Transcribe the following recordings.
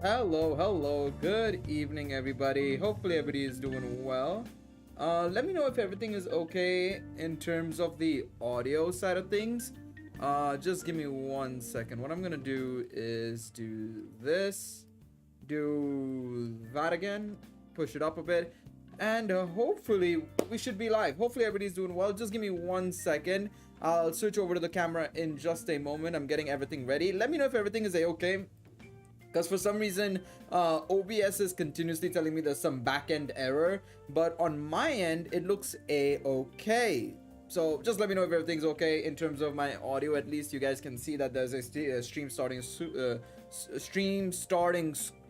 Hello, good evening everybody. Hopefully everybody is doing well. Let me know if everything is okay in terms of the audio side of things. Just give me 1 second. What I'm gonna do is do this, do that again, push it up a bit, and hopefully we should be live. Hopefully everybody's doing well. Just give me 1 second. I'll switch over to the camera in just a moment. I'm getting everything ready. Let me know if everything is okay. Because for some reason, OBS is continuously telling me there's some back-end error, but on my end, it looks a-okay. So just let me know if everything's okay in terms of my audio. At least you guys can see that there's a stream starting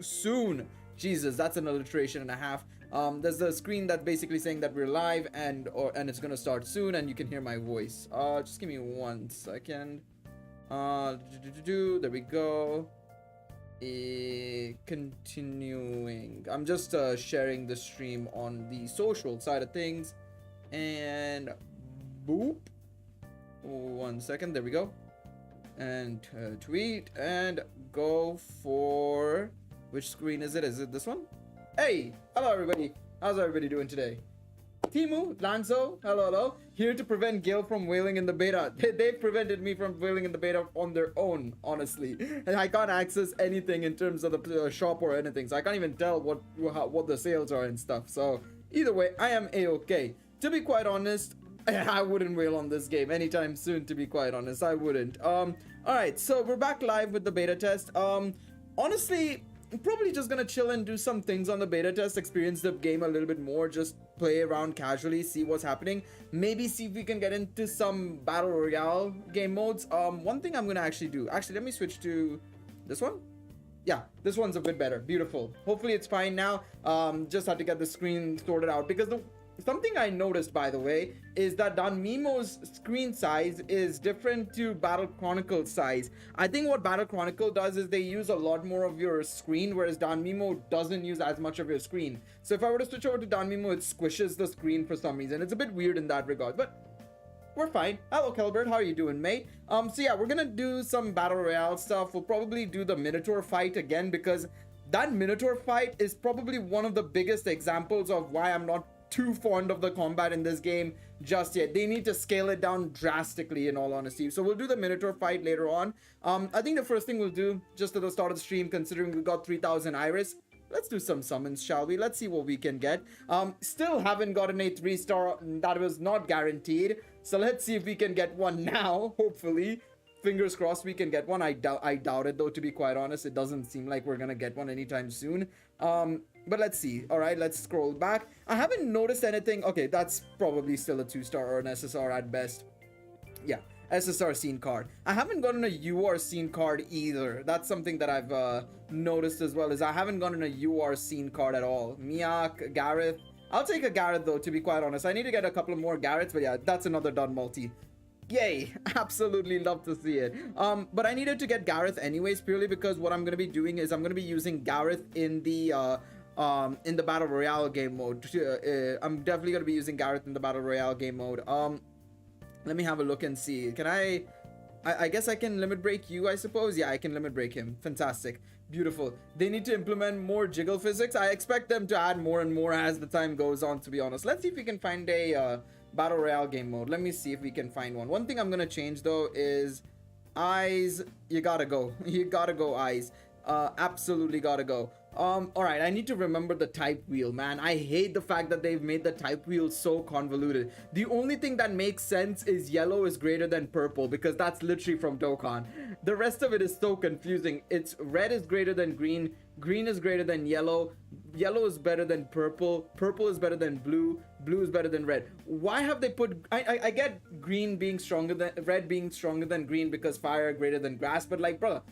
soon. Jesus, that's an alliteration and a half. There's a screen that's basically saying that we're live and it's gonna start soon, and you can hear my voice. Just give me 1 second. There we go. Continuing. I'm just sharing the stream on the social side of things, and boop. 1 second. There we go. And tweet and go for which screen is it? Is it this one? Hey, hello everybody. How's everybody doing today? Timu, Lanzo, hello. Here to prevent Gil from wailing in the beta. They prevented me from wailing in the beta on their own, honestly. And I can't access anything in terms of the shop or anything. So I can't even tell what the sales are and stuff. So either way, I am a-okay. To be quite honest, I wouldn't wail on this game anytime soon, to be quite honest. I wouldn't. Alright, so we're back live with the beta test. Honestly, I'm probably just gonna chill and do some things on the beta test, experience the game a little bit more, just play around casually, see what's happening, maybe see if we can get into some battle royale game modes. One thing I'm gonna actually do, let me switch to this one. Yeah, this one's a bit better. Beautiful. Hopefully it's fine now. Just had to get the screen sorted out, because something I noticed, by the way, is that Danmimo's screen size is different to Battle Chronicle size. I think what Battle Chronicle does is they use a lot more of your screen, whereas Danmimo doesn't use as much of your screen. So if I were to switch over to Danmimo, it squishes the screen for some reason. It's a bit weird in that regard, but we're fine. Hello, Kelbert. How are you doing, mate? So yeah, we're gonna do some Battle Royale stuff. We'll probably do the Minotaur fight again, because that Minotaur fight is probably one of the biggest examples of why I'm not too fond of the combat in this game just yet. They need to scale it down drastically, in all honesty. So we'll do the Minotaur fight later on. I think the first thing we'll do, just at the start of the stream, considering we got 3000 Iris, let's do some summons, shall we? Let's see what we can get. Still haven't gotten a 3-star. That was not guaranteed. So let's see if we can get one now, hopefully. Fingers crossed we can get one. I doubt it, though, to be quite honest. It doesn't seem like we're gonna get one anytime soon. But let's see. All right, let's scroll back. I haven't noticed anything. Okay, that's probably still a 2-star or an SSR at best. Yeah, SSR scene card. I haven't gotten a UR scene card either. That's something that I've noticed as well, is I haven't gotten a UR scene card at all. Miak, Gareth. I'll take a Gareth, though, to be quite honest. I need to get a couple of more Gareths, but yeah, that's another done multi. Yay, absolutely love to see it. But I needed to get Gareth anyways, purely because what I'm going to be doing is I'm going to be using Gareth in the Battle Royale game mode. I'm definitely going to be using Gareth in the Battle Royale game mode. Let me have a look and see. Can I guess I can limit break you, I suppose. Yeah, I can limit break him. Fantastic. Beautiful. They need to implement more jiggle physics. I expect them to add more and more as the time goes on, to be honest. Let's see if we can find a Battle Royale game mode. Let me see if we can find one. One thing I'm gonna change, though, is eyes. You gotta go. You gotta go, eyes. Absolutely gotta go. Alright, I need to remember the type wheel, man. I hate the fact that they've made the type wheel so convoluted. The only thing that makes sense is yellow is greater than purple, because that's literally from Dokkan. The rest of it is so confusing. It's red is greater than green, green is greater than yellow, yellow is better than purple, purple is better than blue, blue is better than red. Why have they put... I get green being stronger than... red being stronger than green because fire greater than grass, but like, brother...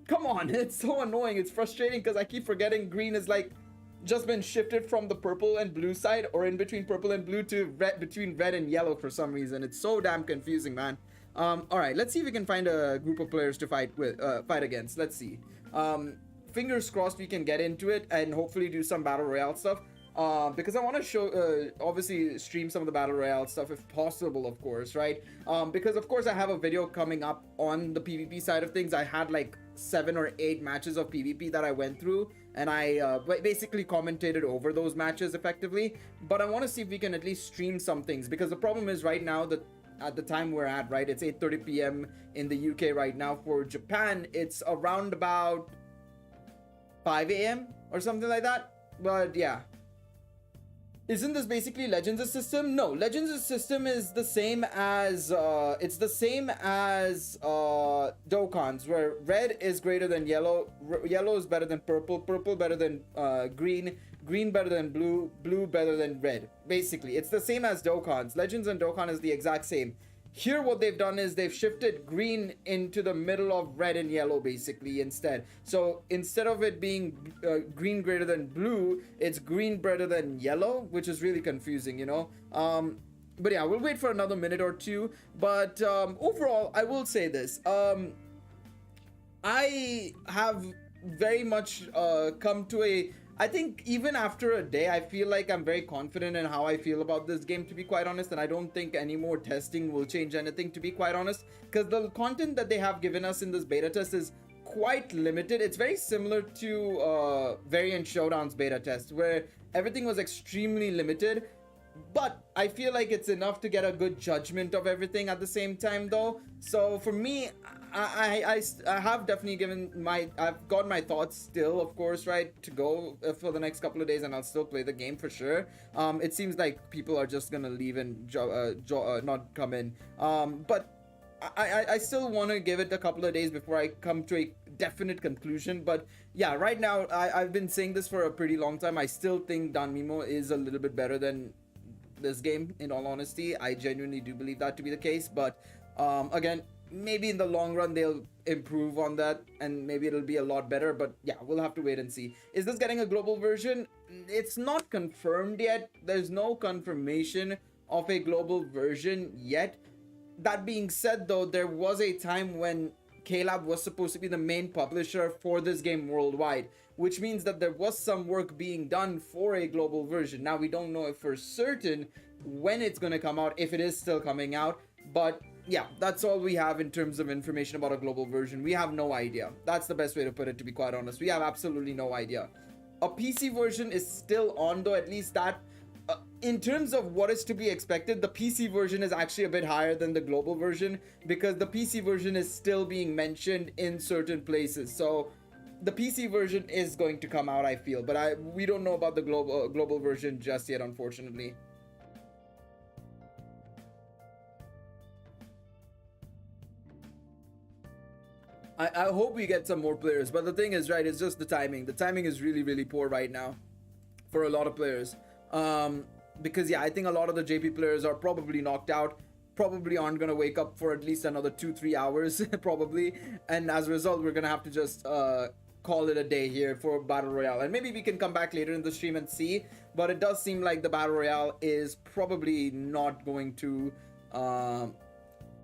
Come on, it's so annoying. It's frustrating because I keep forgetting green is like just been shifted from the purple and blue side, or in between purple and blue, to red, between red and yellow for some reason. It's so damn confusing, man. All right, let's see if we can find a group of players to fight against. Let's see. Fingers crossed we can get into it and hopefully do some battle royale stuff. Because I want to show, obviously stream some of the battle royale stuff if possible, of course, right? Because of course I have a video coming up on the PvP side of things. I had like 7 or 8 matches of PvP that I went through, and I basically commentated over those matches effectively. But I want to see if we can at least stream some things, because the problem is right now that at the time we're at, right, it's 8:30 p.m. in the UK right now. For Japan, it's around about 5 a.m. or something like that. But yeah. Isn't this basically Legends' system? No, Legends' system is the same as it's the same as Dokkan's, where red is greater than yellow, yellow is better than purple, purple better than green, green better than blue, blue better than red. Basically, it's the same as Dokkan's. Legends and Dokkan is the exact same. Here what they've done is they've shifted green into the middle of red and yellow basically instead. So instead of it being green greater than blue, it's green better than yellow, which is really confusing, you know. But yeah, we'll wait for another minute or two. But overall, I will say this. I have very much come to a... I think even after a day, I feel like I'm very confident in how I feel about this game, to be quite honest, and I don't think any more testing will change anything, to be quite honest, because the content that they have given us in this beta test is quite limited. It's very similar to Variant Showdown's beta test, where everything was extremely limited, but I feel like it's enough to get a good judgment of everything at the same time, though. So for me, I have definitely I've got my thoughts still, of course, right, to go for the next couple of days, and I'll still play the game for sure. It seems like people are just gonna leave and not come in. But I still want to give it a couple of days before I come to a definite conclusion. But yeah, right now, I've been saying this for a pretty long time. I still think Danmimo is a little bit better than this game, in all honesty. I genuinely do believe that to be the case. But again, maybe in the long run they'll improve on that, and maybe it'll be a lot better. But yeah, we'll have to wait and see. Is this getting a global version? It's not confirmed yet. There's no confirmation of a global version yet. That being said, though, there was a time when KLab was supposed to be the main publisher for this game worldwide, which means that there was some work being done for a global version. Now, we don't know if for certain when it's going to come out, if it is still coming out, but yeah, that's all we have in terms of information about a global version. We have no idea. That's the best way to put it, to be quite honest. We have absolutely no idea. A PC version is still on, though, at least that. In terms of what is to be expected, the PC version is actually a bit higher than the global version, because the PC version is still being mentioned in certain places. So the PC version is going to come out, I feel, but we don't know about the global version just yet, unfortunately. I hope we get some more players, but the thing is, right, it's just the timing. The timing is really, really poor right now for a lot of players. Because yeah, I think a lot of the JP players are probably knocked out, probably aren't going to wake up for at least another 2-3 hours probably, and as a result we're going to have to just call it a day here for Battle Royale, and maybe we can come back later in the stream and see, but it does seem like the Battle Royale is probably not going to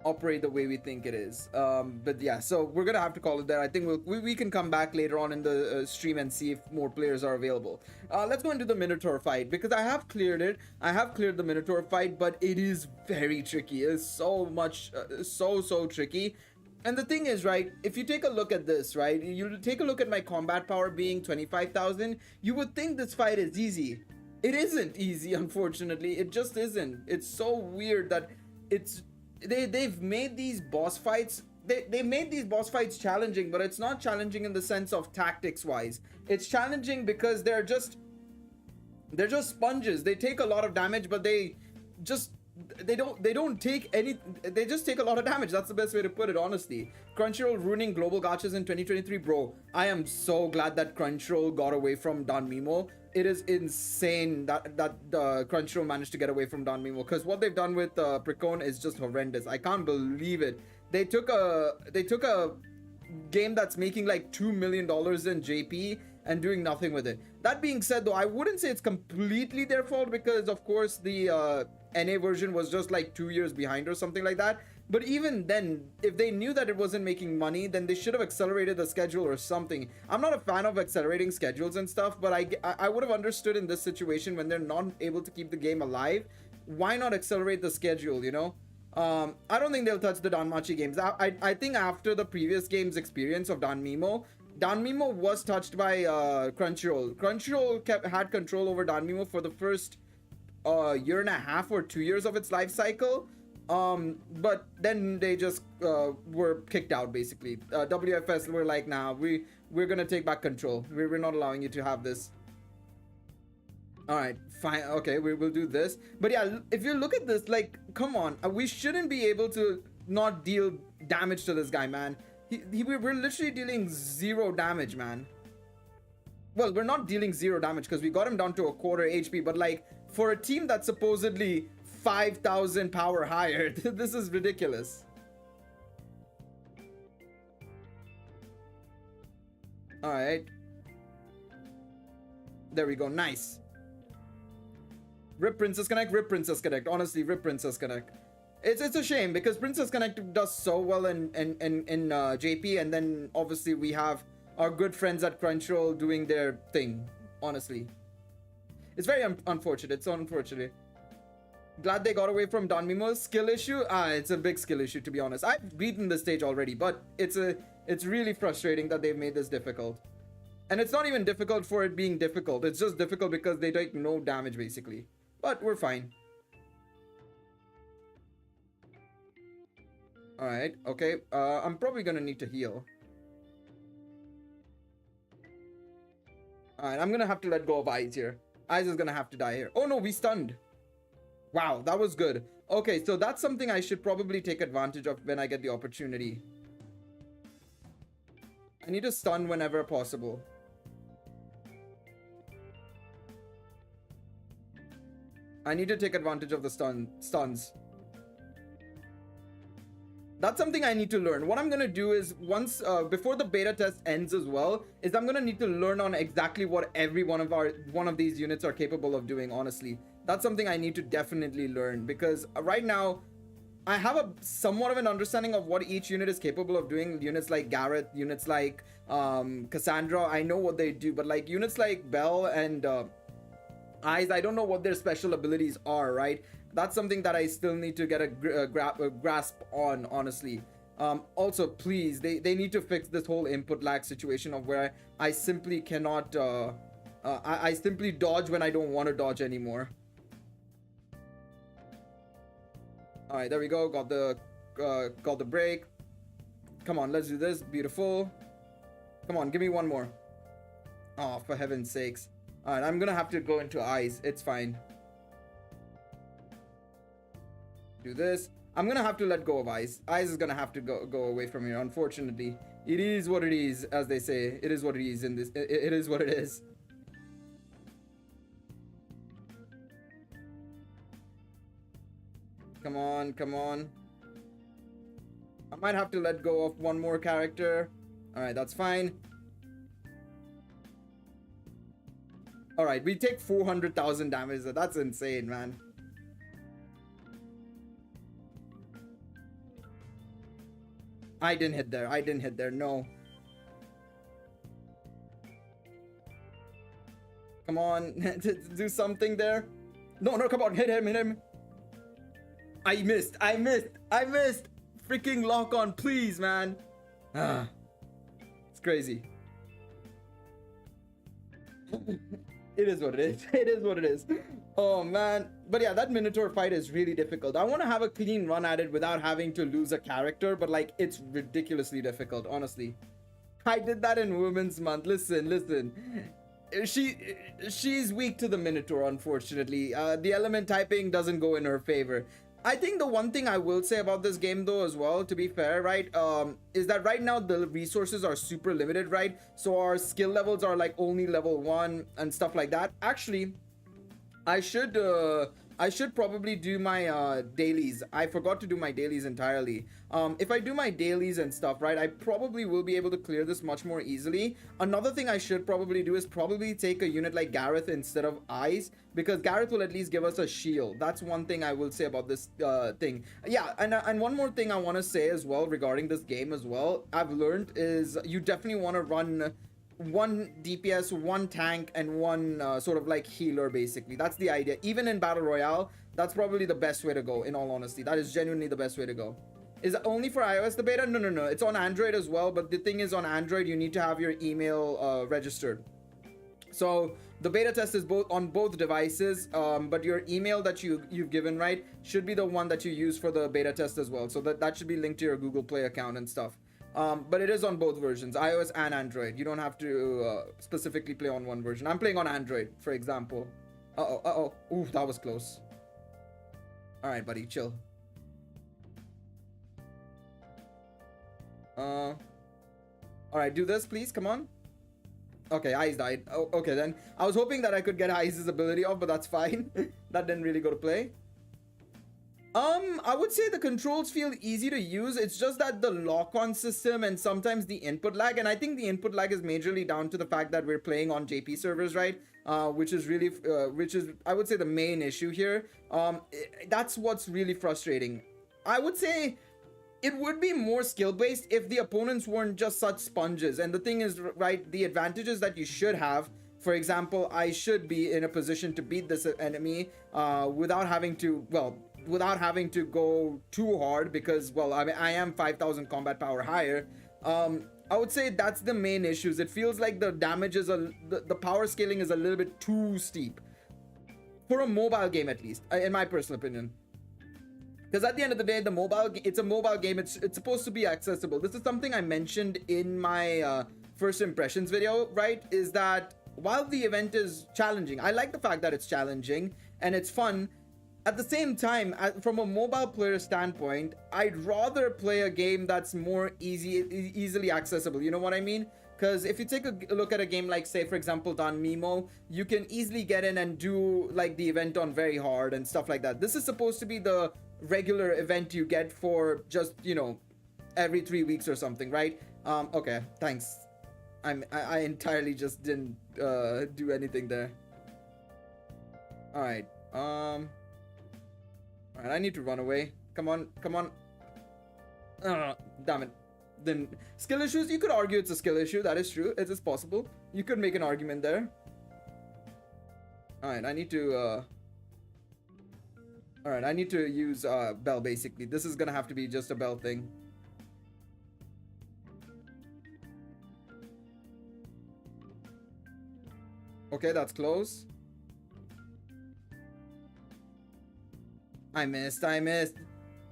operate the way we think it is. But yeah, so we're gonna have to call it there. I think we can come back later on in the stream and see if more players are available. Let's go into the Minotaur fight, because I have cleared it. I have cleared the Minotaur fight, but it is very tricky. It's so much so tricky. And the thing is, right, if you take a look at this, right, you take a look at my combat power being 25,000, you would think this fight is easy. It isn't easy, unfortunately. It just isn't. It's so weird that they've made these boss fights, they made these boss fights challenging, but it's not challenging in the sense of tactics wise. It's challenging because they're just sponges. They take a lot of damage, but they don't take any, they just take a lot of damage. That's the best way to put it, honestly. Crunchyroll ruining global gachas in 2023. Bro, I am so glad that Crunchyroll got away from Danmimo. It is insane that Crunchyroll managed to get away from Danmimo, because what they've done with Precon is just horrendous. I can't believe it. They took a game that's making like $2 million in JP and doing nothing with it. That being said, though, I wouldn't say it's completely their fault, because of course the NA version was just like 2 years behind or something like that. But even then, if they knew that it wasn't making money, then they should have accelerated the schedule or something. I'm not a fan of accelerating schedules and stuff, but I would have understood in this situation when they're not able to keep the game alive, why not accelerate the schedule, you know? I don't think they'll touch the Danmachi games. I think after the previous game's experience of Danmimo was touched by Crunchyroll. Crunchyroll had control over Danmimo for the first year and a half or 2 years of its life cycle. But then they just were kicked out basically. WFS were like, nah, we're gonna take back control. We're not allowing you to have this. All right, fine. Okay, we will do this. But yeah, if you look at this, like, come on, we shouldn't be able to not deal damage to this guy, man. We're literally dealing 0 damage, man. Well, we're not dealing 0 damage because we got him down to a quarter HP, but like for a team that's supposedly 5,000 power higher, this is ridiculous. All right. There we go. Nice. Rip Princess Connect, Rip Princess Connect. Honestly, Rip Princess Connect. It's a shame because Princess Connect does so well in JP, and then obviously we have our good friends at Crunchyroll doing their thing. Honestly, it's very unfortunate. It's unfortunate. Glad they got away from Danmimo's skill issue. It's a big skill issue, to be honest. I've beaten this stage already, but it's really frustrating that they've made this difficult. And it's not even difficult for it being difficult. It's just difficult because they take no damage basically. But we're fine. Alright, okay. I'm probably gonna need to heal. Alright, I'm gonna have to let go of Eyes here. Eyes is gonna have to die here. Oh no, we stunned. Wow, that was good. Okay, so that's something I should probably take advantage of when I get the opportunity. I need to stun whenever possible. I need to take advantage of the stuns. That's something I need to learn. What I'm gonna do is once before the beta test ends as well, is I'm gonna need to learn on exactly what every one of these units are capable of doing. Honestly, that's something I need to definitely learn, because right now I have a somewhat of an understanding of what each unit is capable of doing. Units like Gareth, units like Cassandra, I know what they do, but like units like Belle and Eyes, I don't know what their special abilities are, right? That's something that I still need to get a grasp on, honestly. Also, please, they need to fix this whole input lag situation of where I simply cannot, I simply dodge when I don't want to dodge anymore. All right, there we go. Got the break. Come on, let's do this. Beautiful. Come on, give me one more. Oh, for heaven's sakes. All right, I'm gonna have to go into Eyes. It's fine. Do this. I'm gonna have to let go of Eyes. Eyes is gonna have to go away from here, unfortunately. It is what it is, as they say. It is what it is in this. It is what it is. Come on, come on. I might have to let go of one more character. All right, that's fine. All right, we take 400,000 damage. That's insane, man. I didn't hit there. I didn't hit there. No. Come on. Do something there. No, no, come on. Hit him, hit him. I missed. I missed. I missed. Freaking lock on, please, man. Ah. It's crazy. It is what it is. It is what it is. Oh man. But yeah, that Minotaur fight is really difficult. I want to have a clean run at it without having to lose a character, but like it's ridiculously difficult, honestly. I did that in Women's Month. Listen. She's weak to the Minotaur, unfortunately. The element typing doesn't go in her favor. I think the one thing I will say about this game though as well, to be fair, right, is that right now the resources are super limited, right? So our skill levels are like only level 1 and stuff like that. Actually, I should probably do my dailies. I forgot to do my dailies entirely. If I do my dailies and stuff, right, I probably will be able to clear this much more easily. Another thing I should probably do is probably take a unit like Gareth instead of Eyes, because Gareth will at least give us a shield. That's one thing I will say about this thing. Yeah, and one more thing I want to say as well regarding this game as well, I've learned is you definitely want to run one DPS, one tank, and one sort of like healer, basically. That's the idea. Even in Battle Royale, that's probably the best way to go, in all honesty. That is genuinely the best way to go. Is it only for iOS, the beta? No, no, no. It's on Android as well, but the thing is, on Android, you need to have your email registered. So the beta test is both on both devices, but your email that you've given, right, should be the one that you use for the beta test as well. So that should be linked to your Google Play account and stuff. But it is on both versions, iOS and Android. You don't have to specifically play on one version. I'm playing on Android, for example. Ooh, that was close. All right, buddy, chill. All right, do this, please. Come on. Okay, Eyes died. Oh, okay, then. I was hoping that I could get Eyes' ability off, but that's fine. That didn't really go to play. I would say the controls feel easy to use. It's just that the lock-on system and sometimes the input lag, and I think the input lag is majorly down to the fact that we're playing on JP servers, right? Which is I would say the main issue here. That's what's really frustrating. I would say it would be more skill-based if the opponents weren't just such sponges. And the thing is, right, the advantages that you should have, for example, I should be in a position to beat this enemy without having to go too hard, because, well, I mean, I am 5,000 combat power higher. I would say that's the main issues. It feels like the damage is the power scaling is a little bit too steep for a mobile game, at least, in my personal opinion. Because at the end of the day, it's a mobile game. It's supposed to be accessible. This is something I mentioned in my first impressions video, right? Is that while the event is challenging, I like the fact that it's challenging and it's fun. At the same time, from a mobile player standpoint, I'd rather play a game that's more easily accessible. You know what I mean? Because if you take a look at a game like, say, for example, Danmachi, you can easily get in and do like the event on very hard and stuff like that. This is supposed to be the regular event you get for just, you know, every 3 weeks or something, right? Okay, thanks. I entirely just didn't do anything there. All right. Alright, I need to run away. Come on, come on. Damn it. Then skill issues, you could argue it's a skill issue. That is true. It is possible. You could make an argument there. Alright, I need to Alright, I need to use Bell, basically. This is gonna have to be just a Bell thing. Okay, that's close. I missed.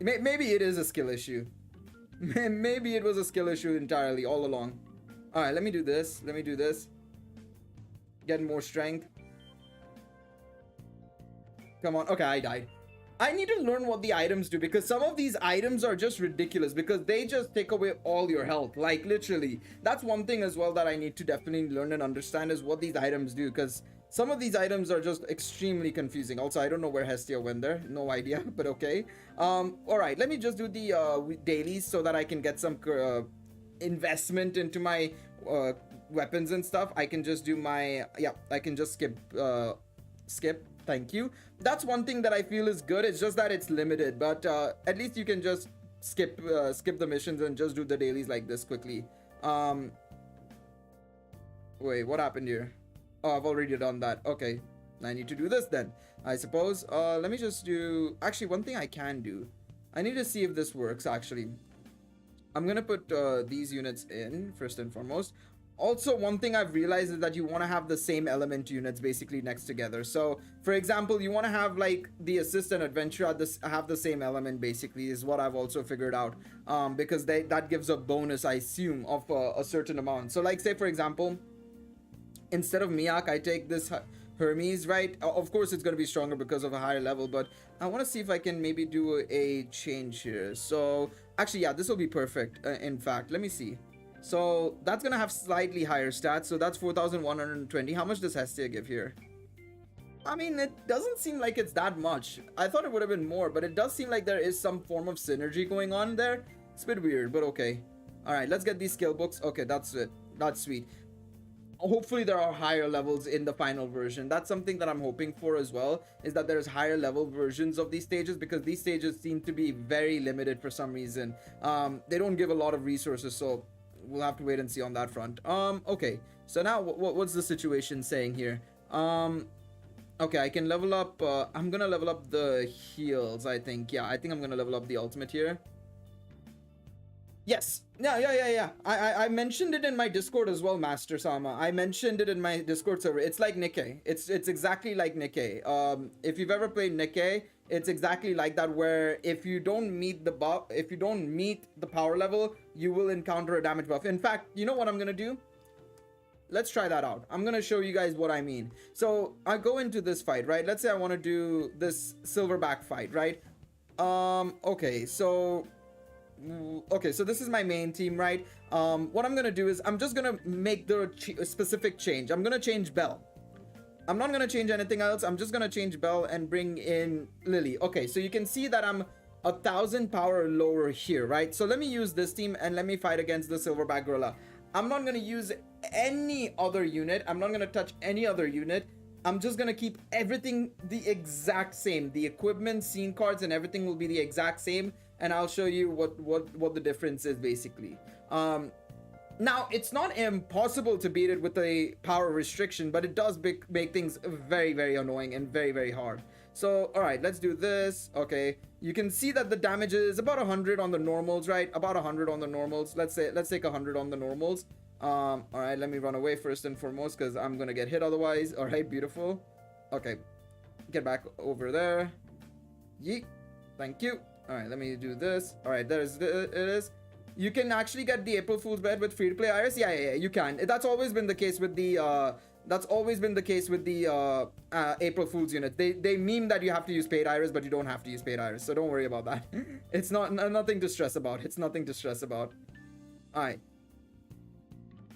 Maybe it is a skill issue. Maybe it was a skill issue entirely all along. Alright, let me do this. Get more strength. Come on. Okay, I died. I need to learn what the items do, because some of these items are just ridiculous, because they just take away all your health, like literally. That's one thing as well that I need to definitely learn and understand, is what these items do, because some of these items are just extremely confusing. Also, I don't know where Hestia went there. No idea, but okay. All right, let me just do the dailies so that I can get some investment into my weapons and stuff. I can just do my, yeah, I can just skip. Thank you. That's one thing that I feel is good. It's just that it's limited, but at least you can just skip the missions and just do the dailies like this quickly. Wait, what happened here? Oh, I've already done that. Okay, I need to do this then, I suppose. Let me just do... Actually, one thing I can do. I need to see if this works, actually. I'm gonna put these units in, first and foremost. Also, one thing I've realized is that you want to have the same element units basically next together. So, for example, you want to have like the assist and adventure have the same element basically, is what I've also figured out. Because that gives a bonus, I assume, of a certain amount. So, like, say for example, instead of Miak, I take this Hermes, right? Of course, it's going to be stronger because of a higher level, but I want to see if I can maybe do a change here. So, actually, yeah, this will be perfect. In fact, let me see. So that's gonna have slightly higher stats, so that's 4,120. How much does Hestia give here? I mean, it doesn't seem like it's that much. I thought it would have been more, but it does seem like there is some form of synergy going on there. It's a bit weird, but okay. Alright, let's get these skill books. Okay, that's it. That's sweet. Hopefully there are higher levels in the final version. That's something that I'm hoping for as well, is that there's higher level versions of these stages, because these stages seem to be very limited for some reason. They don't give a lot of resources, so we'll have to wait and see on that front. Okay. So now what's the situation saying here? Okay, I can level up. I'm gonna level up the heals, I think. Yeah, I think I'm gonna level up the ultimate here. Yes. Yeah. I mentioned it in my Discord as well, Master Sama. I mentioned it in my Discord server. It's like Nikkei. It's exactly like Nikkei. If you've ever played Nikkei, it's exactly like that, where if you don't meet the buff, if you don't meet the power level, you will encounter a damage buff. In fact, you know what I'm gonna do? Let's try that out. I'm gonna show you guys what I mean. So I go into this fight, right? Let's say I want to do this silverback fight, right? Okay, so this is my main team, right? What I'm gonna do is I'm just gonna make the specific change. I'm gonna change Bell. I'm not gonna change anything else. I'm just gonna change Bell and bring in Lily. Okay, so you can see that I'm 1,000 power lower here, right? So let me use this team and let me fight against the silverback gorilla. I'm not gonna use any other unit. I'm not gonna touch any other unit. I'm just gonna keep everything the exact same. The equipment, scene cards, and everything will be the exact same. And I'll show you what the difference is basically. Now, it's not impossible to beat it with a power restriction, but it does make things very, very annoying and very, very hard. So, all right, let's do this. Okay, you can see that the damage is about 100 on the normals, right? About 100 on the normals. Let's take 100 on the normals. All right, let me run away first and foremost because I'm gonna get hit otherwise. All right, beautiful. Okay, get back over there. Yeet. Thank you. All right, let me do this. All right, it is. You can actually get the April Fool's bet with free-to-play Iris. Yeah, you can. That's always been the case with the April Fool's unit. They meme that you have to use paid Iris, but you don't have to use paid Iris, so don't worry about that. It's nothing to stress about. It's nothing to stress about. All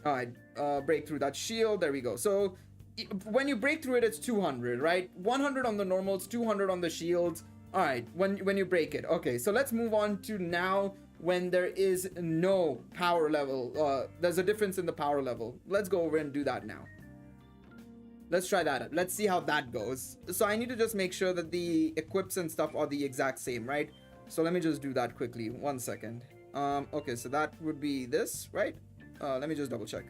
right. Break through that shield. There we go. So when you break through it, it's 200, right? 100 on the normals, 200 on the shields. All right, when you break it. Okay, so let's move on to now when there is no power level. There's a difference in the power level. Let's go over and do that now. Let's try that. Let's see how that goes. So I need to just make sure that the equips and stuff are the exact same, right? So let me just do that quickly. 1 second. Okay, so that would be this, right? Let me just double check.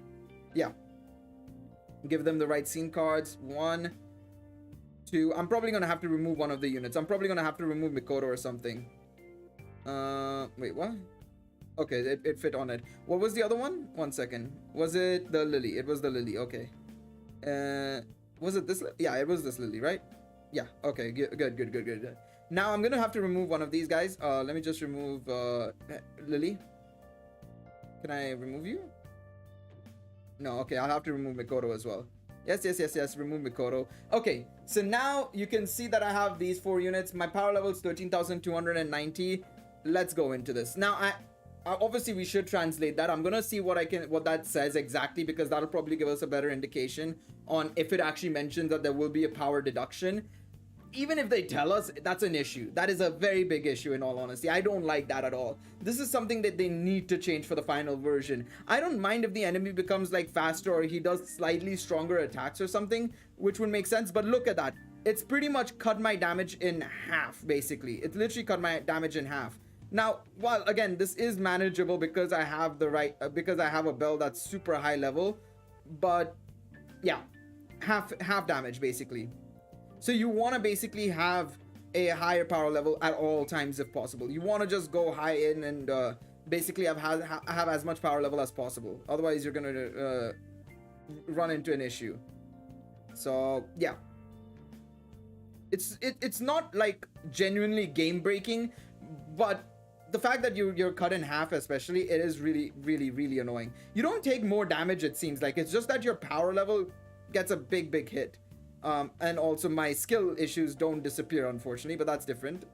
Yeah. Give them the right scene cards. 1, 2. I'm probably gonna have to remove one of the units. I'm probably gonna have to remove Mikoto or something. Wait, what? Okay, it fit on it. What was the other one? 1 second. Was it the Lily? It was the Lily. Okay. Was it this? Yeah, it was this Lily, right? Yeah. Okay. Good. Now I'm gonna have to remove one of these guys. Let me just remove Lily. Can I remove you? No. Okay, I'll have to remove Mikoto as well. Yes. Remove Mikoto. Okay, so now you can see that I have these 4 units. My power level is 13,290. Let's go into this. Now, I obviously we should translate that. I'm gonna see what that says exactly, because that'll probably give us a better indication on if it actually mentions that there will be a power deduction. Even if they tell us, that's an issue. That is a very big issue, in all honesty. I don't like that at all. This is something that they need to change for the final version. I don't mind if the enemy becomes like faster or he does slightly stronger attacks or something, which would make sense. But look at that. It's pretty much cut my damage in half, basically. It literally cut my damage in half. Now, while again, this is manageable because I have because I have a bell that's super high level, but yeah, half damage basically. So you want to basically have a higher power level at all times if possible. You want to just go high in and basically have as much power level as possible. Otherwise, you're gonna run into an issue. So yeah, it's not like genuinely game breaking, but the fact that you're cut in half, especially, it is really annoying. You don't take more damage, it seems like. It's just that your power level gets a big hit. And also my skill issues don't disappear, unfortunately, but that's different.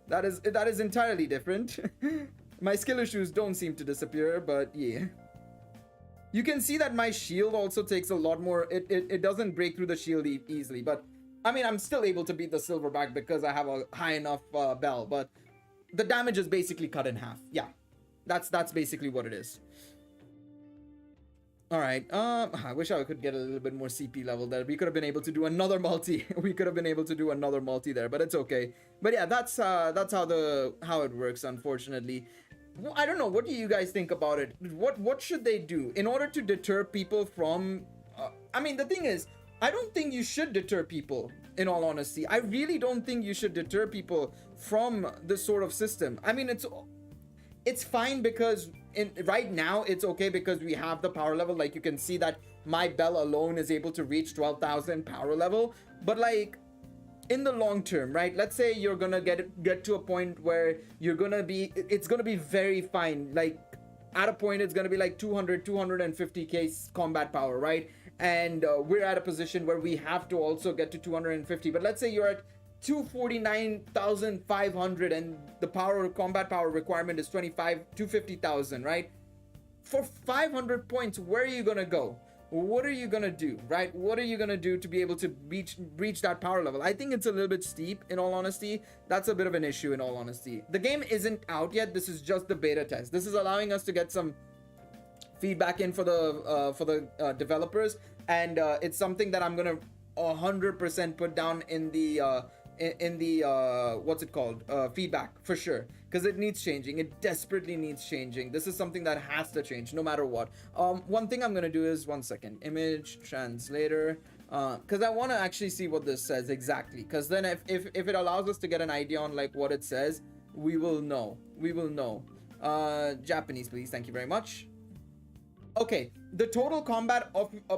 That is entirely different. My skill issues don't seem to disappear, but yeah. You can see that my shield also takes a lot more. It doesn't break through the shield easily, but I mean, I'm still able to beat the silverback because I have a high enough bell, but the damage is basically cut in half. Yeah, that's basically what it is. All right. I wish I could get a little bit more CP level there. We could have been able to do another multi. We could have been able to do another multi there, but it's okay. But yeah, that's how it works, unfortunately. I don't know. What do you guys think about it? What should they do in order to deter people from? I mean, the thing is, I don't think you should deter people. In all honesty, I really don't think you should deter people from this sort of system. I mean, it's fine because right now it's okay because we have the power level. Like you can see that my bell alone is able to reach 12,000 power level. But like in the long term, right? Let's say you're gonna get to a point where it's gonna be very fine. Like at a point it's gonna be like 250k combat power, right? And we're at a position where we have to also get to 250. But let's say you're at 249,500 and the combat power requirement is 250,000, right? For 500 points, where are you gonna go? What are you gonna do, right? What are you gonna do to be able to reach that power level? I think it's a little bit steep, in all honesty. That's a bit of an issue, in all honesty. The game isn't out yet. This is just the beta test. This is allowing us to get some feedback in for the developers, and it's something that I'm gonna 100% put down in the what's it called, feedback, for sure, because it needs changing. It desperately needs changing. This is something that has to change no matter what. One thing I'm gonna do is, one second, image translator, because I want to actually see what this says exactly, because then if it allows us to get an idea on like what it says, we will know. Japanese, please. Thank you very much. Okay, the total combat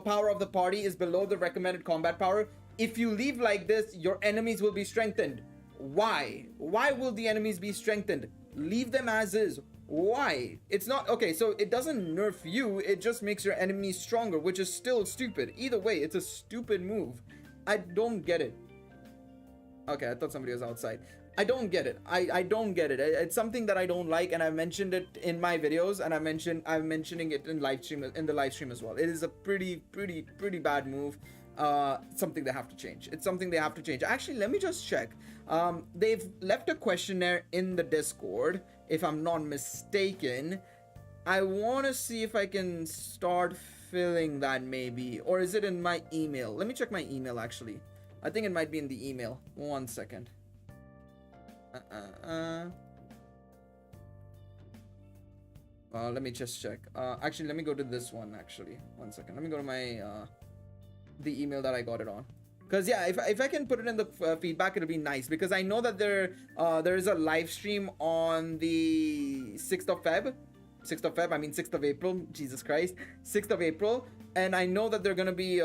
power of the party is below the recommended combat power. If you leave like this, your enemies will be strengthened. Why? Why will the enemies be strengthened? Leave them as is. Why? It's not okay, so it doesn't nerf you, it just makes your enemies stronger, which is still stupid. Either way, it's a stupid move. I don't get it. Okay, I thought somebody was outside. I don't get it. I don't get it. It's something that I don't like, and I mentioned it in my videos, and I'm mentioning it in the live stream as well. It is a pretty bad move. Something they have to change. It's something they have to change. Actually, let me just check. They've left a questionnaire in the Discord, if I'm not mistaken. I want to see if I can start filling that, maybe, or is it in my email? Let me check my email. Actually, I think it might be in the email. One second. Let me just check. Actually, let me go to this one. Actually, one second. Let me go to my the email that I got it on. Because yeah, if I can put it in the feedback, it'll be nice, because I know that there is a live stream on the 6th of Feb. 6th of Feb, I mean 6th of April. Jesus Christ, 6th of April, and I know that they're gonna be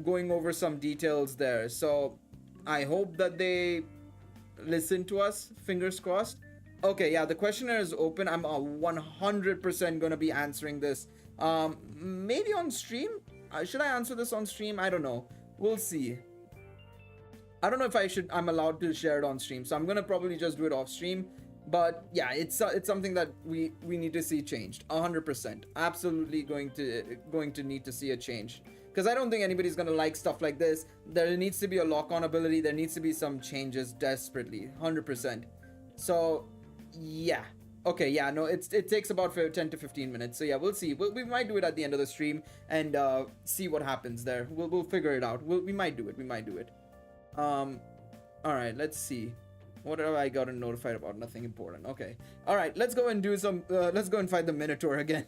going over some details there. So I hope that they listen to us. Fingers crossed. Okay, yeah, the questionnaire is open. I'm 100% gonna be answering this. Maybe on stream. Should I answer this on stream? I don't know. We'll see. I don't know if I'm allowed to share it on stream, so I'm gonna probably just do it off stream. But yeah, it's something that we need to see changed. 100%. Absolutely going to need to see a change, because I don't think anybody's gonna like stuff like this. There needs to be a lock-on ability. There needs to be some changes desperately. 100%. So yeah. Okay, yeah, no, it takes about 10 to 15 minutes. So yeah, we'll see. We might do it at the end of the stream and see what happens there. We'll figure it out. We might do it. All right, let's see. What have I gotten notified about? Nothing important. Okay. All right, let's go and do some. Let's go and fight the Minotaur again.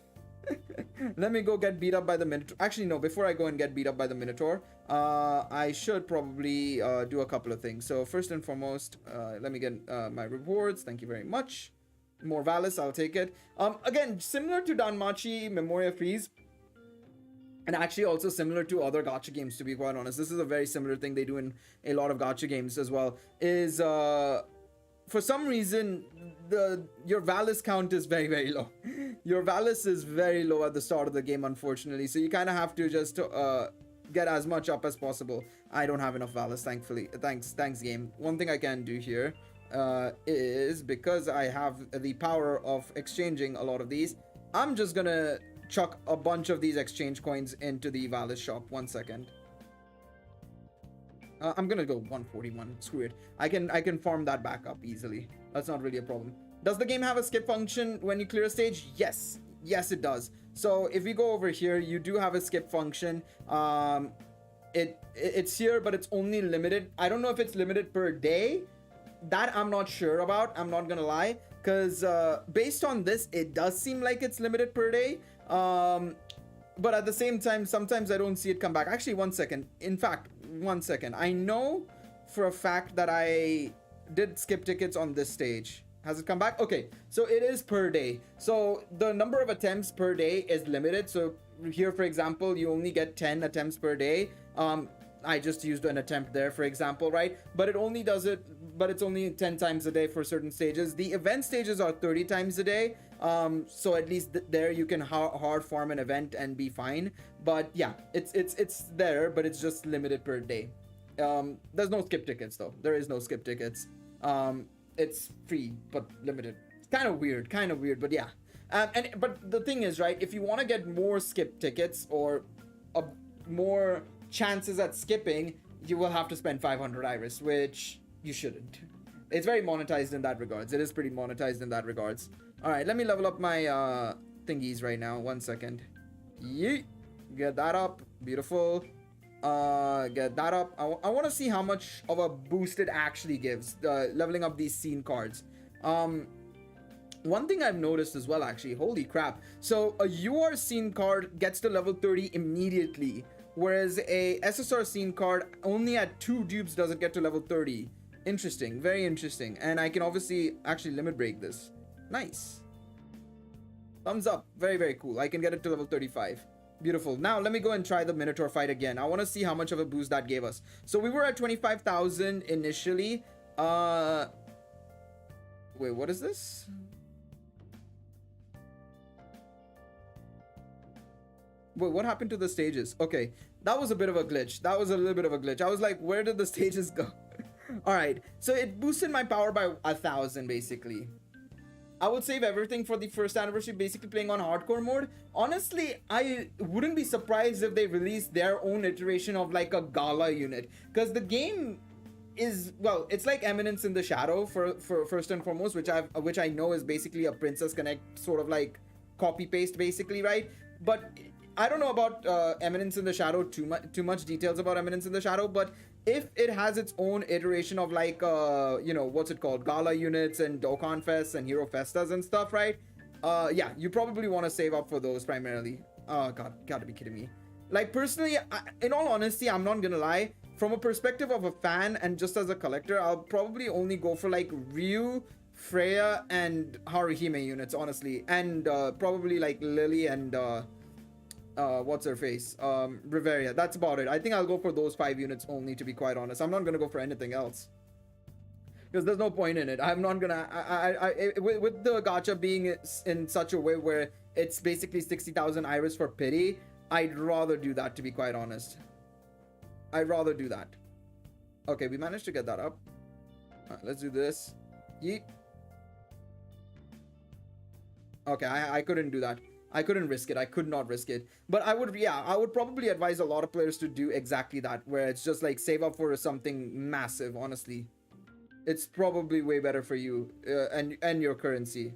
Let me go get beat up by the Minotaur. Actually, no. Before I go and get beat up by the Minotaur, I should probably do a couple of things. So first and foremost, let me get my rewards. Thank you very much. More Valis, I'll take it. Again, similar to Danmachi Memoria Freese, and actually also similar to other gacha games, to be quite honest. This is a very similar thing they do in a lot of gacha games as well. Is for some reason your Valis count is very low. Your Valis is very low at the start of the game, unfortunately. So you kind of have to just get as much up as possible. I don't have enough Valis, thankfully. Thanks game. One thing I can do here is, because I have the power of exchanging a lot of these, I'm just gonna chuck a bunch of these exchange coins into the Valis shop. 1 second. I'm gonna go 141. Screw it. I can farm that back up easily. That's not really a problem. Does the game have a skip function when you clear a stage? Yes it does. So if we go over here, you do have a skip function. It's here, but it's only limited. I don't know if it's limited per day that I'm not sure about. I'm not gonna lie, because based on this, it does seem like it's limited per day. But at the same time, sometimes I don't see it come back. Actually, 1 second. In fact, 1 second. I know for a fact that I did skip tickets on this stage. Has it come back? Okay, so it is per day. So the number of attempts per day is limited. So here, for example, you only get 10 attempts per day. I just used an attempt there, for example, right? But it only does it, but it's only 10 times a day for certain stages. The event stages are 30 times a day. So at least there you can hard farm an event and be fine. But yeah, it's there, but it's just limited per day. There's no skip tickets though. There is no skip tickets. It's free but limited. It's kind of weird, but yeah. But the thing is, right, if you want to get more skip tickets or more chances at skipping, you will have to spend 500 iris, which you shouldn't. It's very monetized in that regards. It is pretty monetized in that regards. All right, let me level up my thingies right now. 1 second. Yeet. Get that up. Beautiful. Get that up. I want to see how much of a boost it actually gives, leveling up these scene cards. One thing I've noticed as well, actually, holy crap. So a UR scene card gets to level 30 immediately, whereas a SSR scene card only at 2 dupes does it get to level 30. Interesting, very interesting. And I can obviously actually limit break this. Nice. Thumbs up. Very, very cool. I can get it to level 35. Beautiful. Now let me go and try the Minotaur fight again. I want to see how much of a boost that gave us. So we were at 25,000 initially. Wait, what is this? Wait, what happened to the stages? Okay, that was a bit of a glitch. That was a little bit of a glitch. I was like, where did the stages go? All right, so it boosted my power by 1,000 basically. I would save everything for the first anniversary, basically playing on hardcore mode. Honestly, I wouldn't be surprised if they released their own iteration of like a gala unit, because the game is, well, it's like Eminence in the Shadow for first and foremost, which I know is basically a Princess Connect sort of like copy paste basically, right? But I don't know about Eminence in the Shadow too much details about Eminence in the Shadow, but if it has its own iteration of like you know, what's it called, gala units and Dokkan Fests and Hero Festas and stuff, right? Yeah, you probably want to save up for those primarily. Oh god, gotta be kidding me. Like personally, in all honesty, I'm not gonna lie, from a perspective of a fan and just as a collector, I'll probably only go for like Ryu, Freya and Haruhime units, honestly, and probably like Lily and what's her face, Riveria. That's about it. I think I'll go for those 5 units only, to be quite honest. I'm not gonna go for anything else, because there's no point in it. I'm not gonna with the gacha being in such a way where it's basically 60,000 iris for pity, I'd rather do that, to be quite honest. I'd rather do that. Okay, we managed to get that up. All right, let's do this. Yeet. Okay, I couldn't do that. I couldn't risk it. I could not risk it. But I would, yeah, I would probably advise a lot of players to do exactly that, where it's just like save up for something massive, honestly. It's probably way better for you and your currency.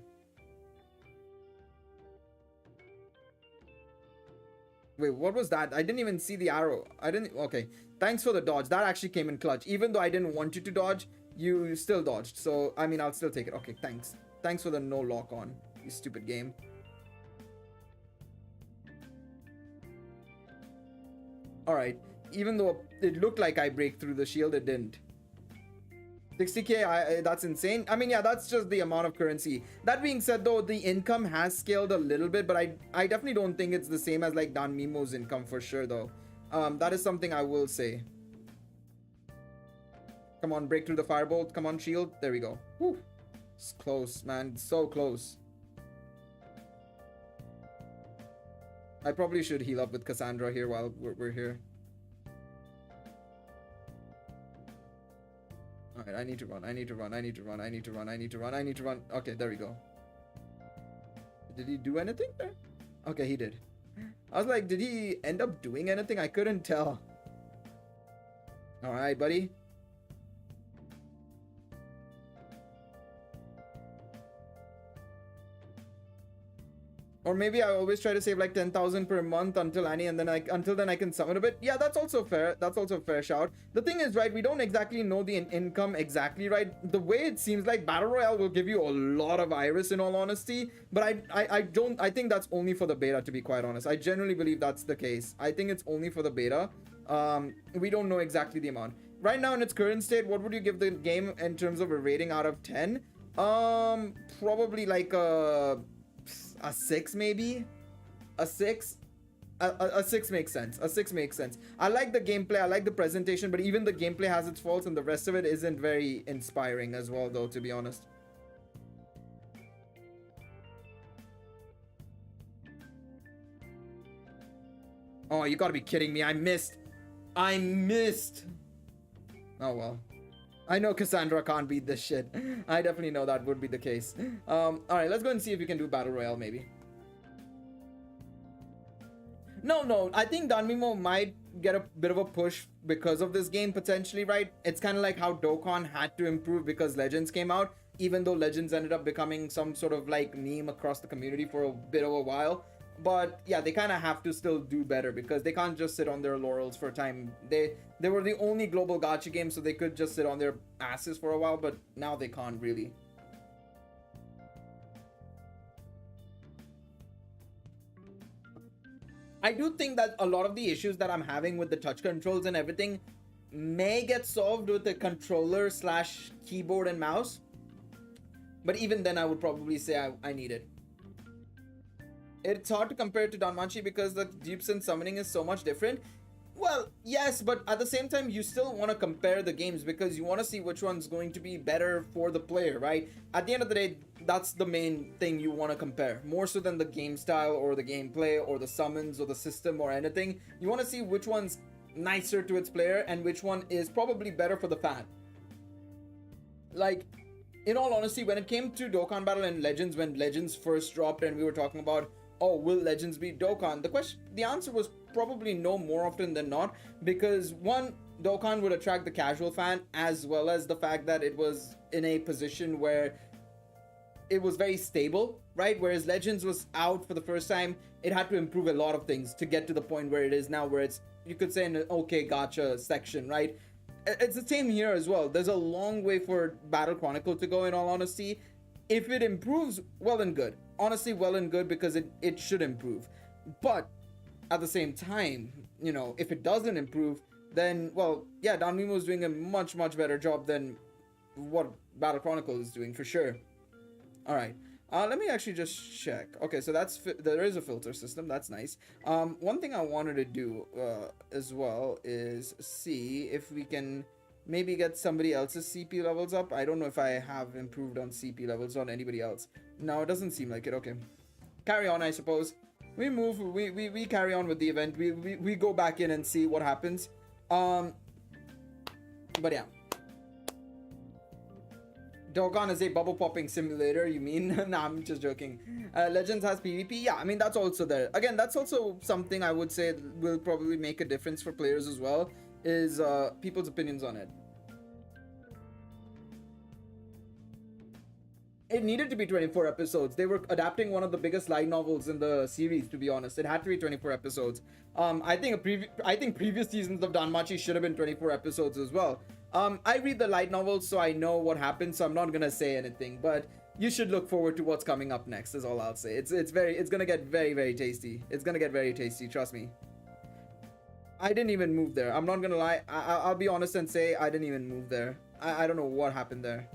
Wait, what was that? I didn't even see the arrow. I didn't. Okay, thanks for the dodge. That actually came in clutch. Even though I didn't want you to dodge, you still dodged. So, I mean, I'll still take it. Okay, thanks. Thanks for the no lock on, you stupid game. Alright, even though it looked like I break through the shield, it didn't. 60k, that's insane. I mean, yeah, that's just the amount of currency. That being said, though, the income has scaled a little bit, but I definitely don't think it's the same as like Danmimo's income for sure, though. That is something I will say. Come on, break through the firebolt. Come on, shield. There we go. Whew. It's close, man. So close. I probably should heal up with Cassandra here while we're here. Alright, I need to run. I need to run. I need to run. I need to run. I need to run. I need to run. Okay, there we go. Did he do anything there? Okay, he did. I was like, did he end up doing anything? I couldn't tell. Alright, buddy. Or maybe I always try to save like 10,000 per month until Annie, and then until then I can summon a bit. Yeah, that's also fair. That's also a fair shout. The thing is, right, we don't exactly know the income exactly, right? The way it seems like Battle Royale will give you a lot of Iris in all honesty, but I think that's only for the beta, to be quite honest. I generally believe that's the case. I think it's only for the beta. We don't know exactly the amount. Right now in its current state, what would you give the game in terms of a rating out of 10? Probably like a 6, maybe a 6. A 6 makes sense. A 6 makes sense. I like the gameplay, I like the presentation, but even the gameplay has its faults, and the rest of it isn't very inspiring as well, though, to be honest. Oh, you gotta be kidding me. I missed. Oh well, I know Cassandra can't beat this shit. I definitely know that would be the case. Alright, let's go and see if we can do Battle Royale, maybe. No, I think Danmimo might get a bit of a push because of this game, potentially, right? It's kind of like how Dokkan had to improve because Legends came out, even though Legends ended up becoming some sort of like meme across the community for a bit of a while. But yeah, they kind of have to still do better because they can't just sit on their laurels for a time. They were the only global gacha game, so they could just sit on their asses for a while, but now they can't really. I do think that a lot of the issues that I'm having with the touch controls and everything may get solved with the controller / keyboard and mouse. But even then, I would probably say I need it. It's hard to compare it to Danmachi because the dupes and summoning is so much different. Well, yes, but at the same time, you still want to compare the games because you want to see which one's going to be better for the player, right? At the end of the day, that's the main thing you want to compare. More so than the game style or the gameplay or the summons or the system or anything. You want to see which one's nicer to its player and which one is probably better for the fan. Like, in all honesty, when it came to Dokkan Battle and Legends, when Legends first dropped and we were talking about, oh, will Legends beat Dokkan? The answer was probably no more often than not, because one, Dokkan would attract the casual fan, as well as the fact that it was in a position where it was very stable, right? Whereas Legends was out for the first time, it had to improve a lot of things to get to the point where it is now, where it's, you could say, an okay gacha section, right? It's the same here as well. There's a long way for Battle Chronicle to go, in all honesty. If it improves, well and good. Honestly, well and good, because it should improve. But at the same time, you know, if it doesn't improve, then, well, yeah, Danmimo is doing a much better job than what Battle Chronicle is doing, for sure. All right, let me actually just check. Okay, so there is a filter system. That's nice. One thing I wanted to do as well is see if we can maybe get somebody else's CP levels up. I don't know if I have improved on CP levels on anybody else. No, it doesn't seem like it. Okay, carry on, I suppose. We move. We carry on with the event. We go back in and see what happens. But yeah. Dokkan is a bubble popping simulator, you mean? Nah, I'm just joking. Legends has PvP. Yeah, I mean, that's also there. Again, that's also something I would say will probably make a difference for players as well, is people's opinions on it. It needed to be 24 episodes. They were adapting one of the biggest light novels in the series, to be honest. It had to be 24 episodes. I think previous seasons of Danmachi should have been 24 episodes as well. I read the light novels, so I know what happens, so I'm not gonna say anything, but you should look forward to what's coming up next, is all I'll say. It's gonna get very tasty. It's gonna get very tasty, trust me. I didn't even move there. I'm not gonna lie. I'll be honest and say I didn't even move there. I don't know what happened there.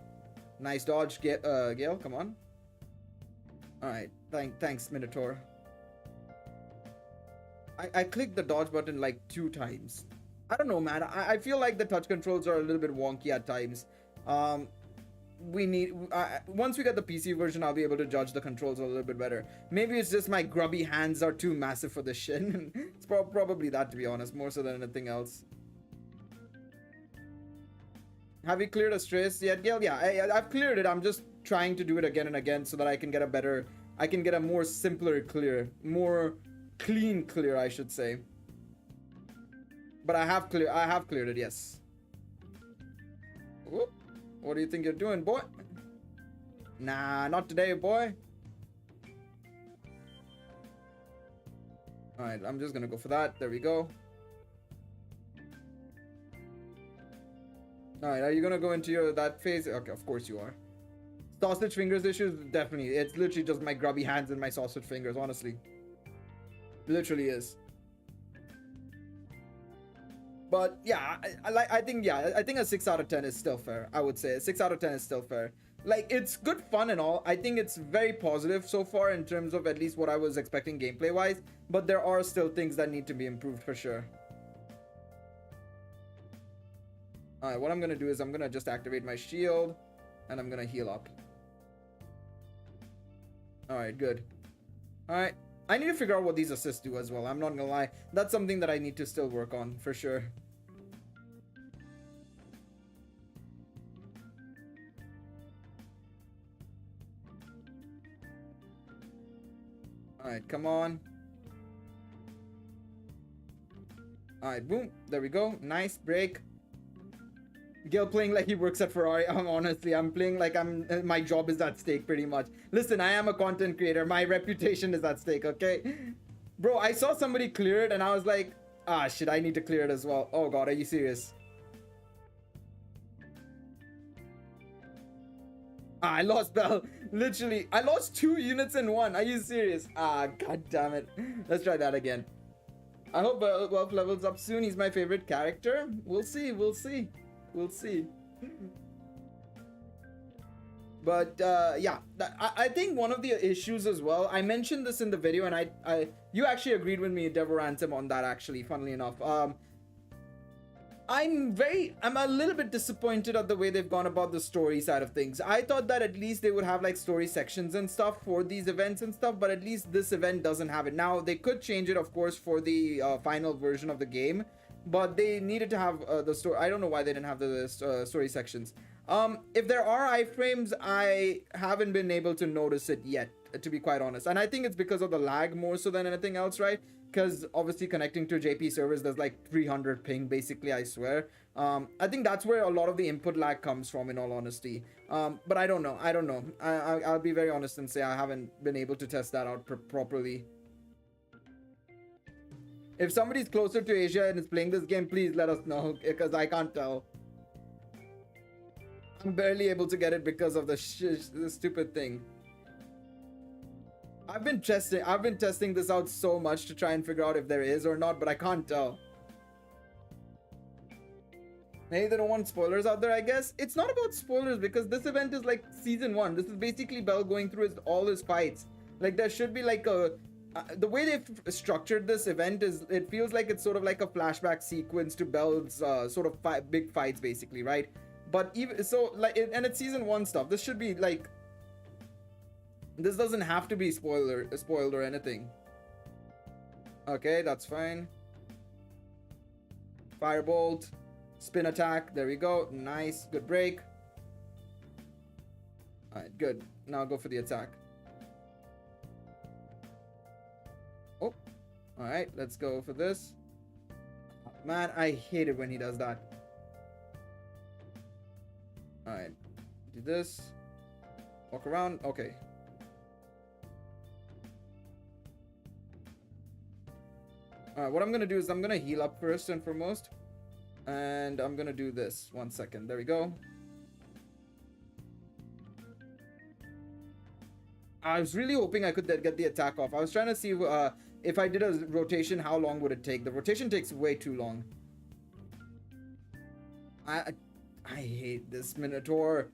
Nice dodge, Gale. Come on. All right. Thanks, Minotaur. I clicked the dodge button like 2 times. I don't know, man. I feel like the touch controls are a little bit wonky at times. Once we get the PC version, I'll be able to judge the controls a little bit better. Maybe it's just my grubby hands are too massive for this shit. It's probably that, to be honest, more so than anything else. Have you cleared a stress yet, Gale? Yeah, I've cleared it. I'm just trying to do it again and again so that I can get a more simpler clear, more clean clear, I should say. But I have cleared it, yes. Whoop. What do you think you're doing, boy? Nah, not today, boy. All right, I'm just gonna go for that. There we go. All right, are you gonna go into that phase? Okay, of course you are. Sausage fingers issues, definitely. It's literally just my grubby hands and my sausage fingers, honestly. Literally is. But yeah, I think a 6 out of 10 is still fair. I would say a 6 out of 10 is still fair. Like, it's good fun and all. I think it's very positive so far in terms of at least what I was expecting gameplay wise, but there are still things that need to be improved for sure. All right, what I'm gonna do is I'm gonna just activate my shield and I'm gonna heal up. All right, good. All right, I need to figure out what these assists do as well. I'm not gonna lie, that's something that I need to still work on for sure. All right, come on. All right, boom. There we go. Nice break. Gil playing like he works at Ferrari. Honestly, I'm playing like my job is at stake pretty much. Listen, I am a content creator. My reputation is at stake, okay? Bro, I saw somebody clear it and I was like, ah, shit, I need to clear it as well. Oh God, are you serious? Ah, I lost Bell. Literally, I lost 2 units in one. Are you serious? Ah, God damn it. Let's try that again. I hope Wolf levels up soon. He's my favorite character. We'll see. We'll see. We'll see. But yeah, I think one of the issues as well, I mentioned this in the video and you actually agreed with me, Devil Ransom, on that actually, funnily enough. I'm a little bit disappointed at the way they've gone about the story side of things. I thought that at least they would have like story sections and stuff for these events and stuff, but at least this event doesn't have it. Now, they could change it, of course, for the final version of the game, but they needed to have the story. I don't know why they didn't have the story sections. If there are iframes, I haven't been able to notice it yet, to be quite honest. And I think it's because of the lag more so than anything else, right? Because obviously connecting to JP servers, there's like 300 ping, basically, I swear. I think that's where a lot of the input lag comes from, in all honesty. But I don't know. I'll be very honest and say I haven't been able to test that out properly. If somebody's closer to Asia and is playing this game, please let us know, because I can't tell. I'm barely able to get it because of the stupid thing. I've been testing this out so much to try and figure out if there is or not, but I can't tell. Maybe they don't want spoilers out there, I guess. It's not about spoilers because this event is like season 1. This is basically Bell going through all his fights. Like, there should be like a... the way they've structured this event is, it feels like it's sort of like a flashback sequence to Bell's sort of big fights, basically, right? But even so, like, and it's season 1 stuff. This should be like... This doesn't have to be spoiled or anything. Okay, that's fine. Firebolt. Spin attack. There we go. Nice. Good break. Alright, good. Now go for the attack. Oh. Alright, let's go for this. Man, I hate it when he does that. Alright. Do this. Walk around. Okay. Alright, what I'm gonna do is I'm gonna heal up first and foremost. And I'm gonna do this. 1 second. There we go. I was really hoping I could get the attack off. I was trying to see if I did a rotation, how long would it take? The rotation takes way too long. I hate this Minotaur.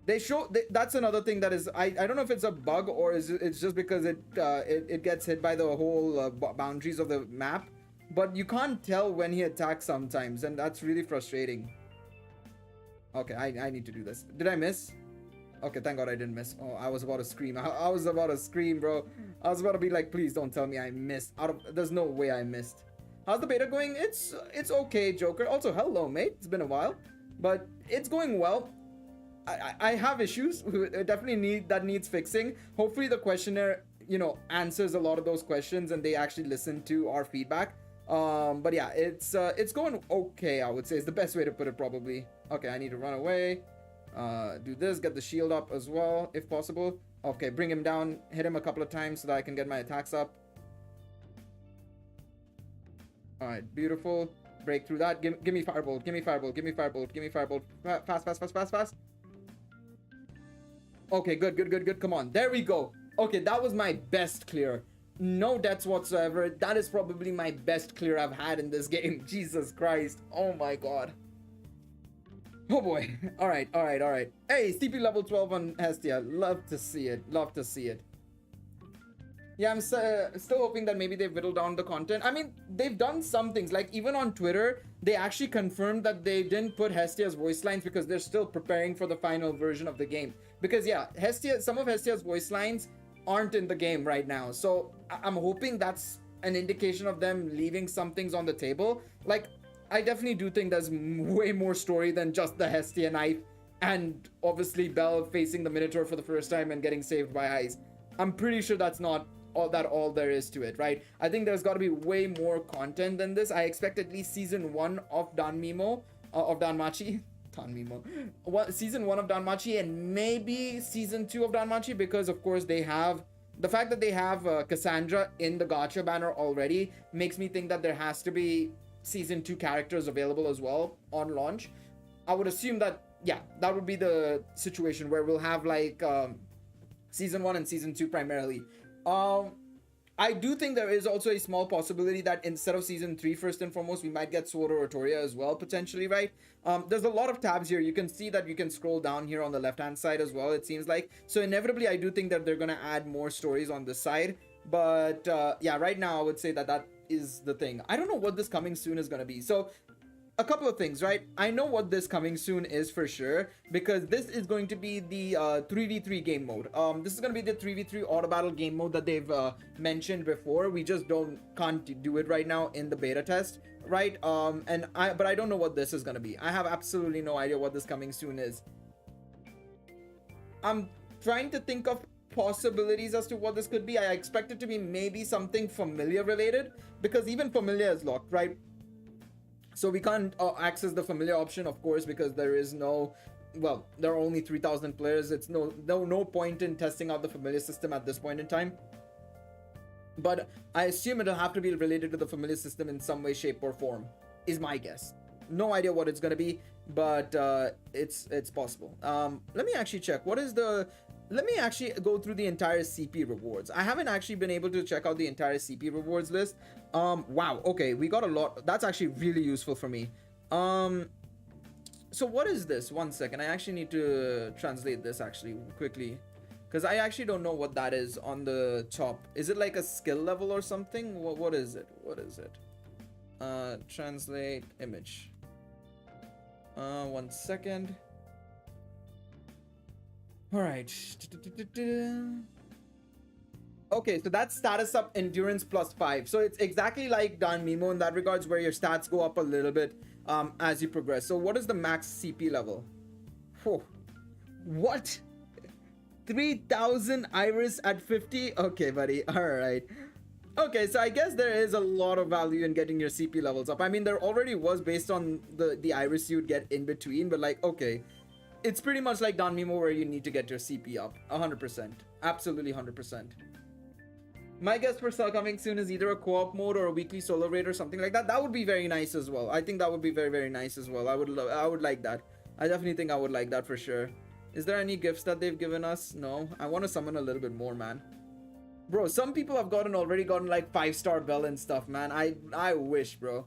That's another thing that is, I don't know if it's a bug or it's just because it gets hit by the whole boundaries of the map. But you can't tell when he attacks sometimes, and that's really frustrating. Okay, I need to do this. Did I miss? Okay, thank God I didn't miss. Oh, I was about to scream. I was about to scream, bro. I was about to be like, please don't tell me I missed. There's no way I missed. How's the beta going? It's okay, Joker. Also, hello, mate. It's been a while, but it's going well. I have issues. Definitely needs fixing. Hopefully the questionnaire, answers a lot of those questions and they actually listen to our feedback. But yeah, it's going okay, I would say, is the best way to put it, probably. Okay, I need to run away. Do this, get the shield up as well, if possible. Okay, bring him down, hit him a couple of times so that I can get my attacks up. All right, beautiful. Break through that. Give me firebolt. Give me firebolt. Give me firebolt. Give me firebolt. Fast, fast, fast, fast, fast. Okay, good, good, good, good. Come on. There we go. Okay, that was my best clear. No deaths whatsoever. That is probably my best clear I've had in this game. Jesus Christ. Oh my god. Oh boy. All right, all right, all right. Hey, CP level 12 on Hestia. Love to see it. Love to see it. Yeah, I'm still hoping that maybe they've whittled down the content. I mean, they've done some things. Like, even on Twitter, they actually confirmed that they didn't put Hestia's voice lines because they're still preparing for the final version of the game. Because, yeah, some of Hestia's voice lines aren't in the game right now. So, I'm hoping that's an indication of them leaving some things on the table. Like, I definitely do think there's way more story than just the Hestia knife and, obviously, Belle facing the Minotaur for the first time and getting saved by Ice. I'm pretty sure that's not all there is to it, right? I think there's got to be way more content than this. I expect at least season 1 of Danmachi. Season 1 of Danmachi, and maybe season 2 of Danmachi, because of course they have the fact that they have Cassandra in the gacha banner already makes me think that there has to be season 2 characters available as well on launch. I would assume that, yeah, that would be the situation where we'll have like season 1 and season 2 primarily. I do think there is also a small possibility that instead of season 3, first and foremost, we might get Sword or Otoria as well, potentially, right? There's a lot of tabs here. You can see that you can scroll down here on the left-hand side as well, it seems like. So inevitably, I do think that they're going to add more stories on this side. But yeah, right now, I would say that that is the thing. I don't know what this coming soon is going to be. So a couple of things, right? I know what this coming soon is for sure, because this is going to be the 3v3 game mode. This is going to be the 3v3 auto battle game mode that they've mentioned before. We just can't do it right now in the beta test, right? But I don't know what this is going to be. I have absolutely no idea what this coming soon is. I'm trying to think of possibilities as to what this could be. I expect it to be maybe something familiar related, because even familiar is locked, right? So we can't access the familiar option, of course, because there is no, well, there are only 3,000 players. It's no point in testing out the familiar system at this point in time. But I assume it'll have to be related to the familiar system in some way, shape, or form, is my guess. No idea what it's gonna be, but it's possible. Let me actually check. Let me actually go through the entire CP rewards. I haven't actually been able to check out the entire CP rewards list. Wow, okay, we got a lot. That's actually really useful for me. So what is this? One second, I actually need to translate this actually quickly, because I actually don't know what that is on the top. Is it like a skill level or something? What is it? What is it? Translate image. 1 second. All right. Okay, so that's status up endurance +5. So it's exactly like Danmimo in that regards, where your stats go up a little bit as you progress. So what is the max CP level? Whew. What? 3,000 iris at 50? Okay, buddy. All right. Okay, so I guess there is a lot of value in getting your CP levels up. I mean, there already was based on the iris you'd get in between, but like, okay. It's pretty much like Danmimo where you need to get your CP up. 100%. Absolutely 100%. My guess for Cell coming soon is either a co-op mode or a weekly solo raid or something like that. That would be very nice as well. I think that would be very, very nice as well. I would like that. I definitely think I would like that for sure. Is there any gifts that they've given us? No. I want to summon a little bit more, man. Bro, some people have already gotten like 5-star Bell and stuff, man. I wish, bro.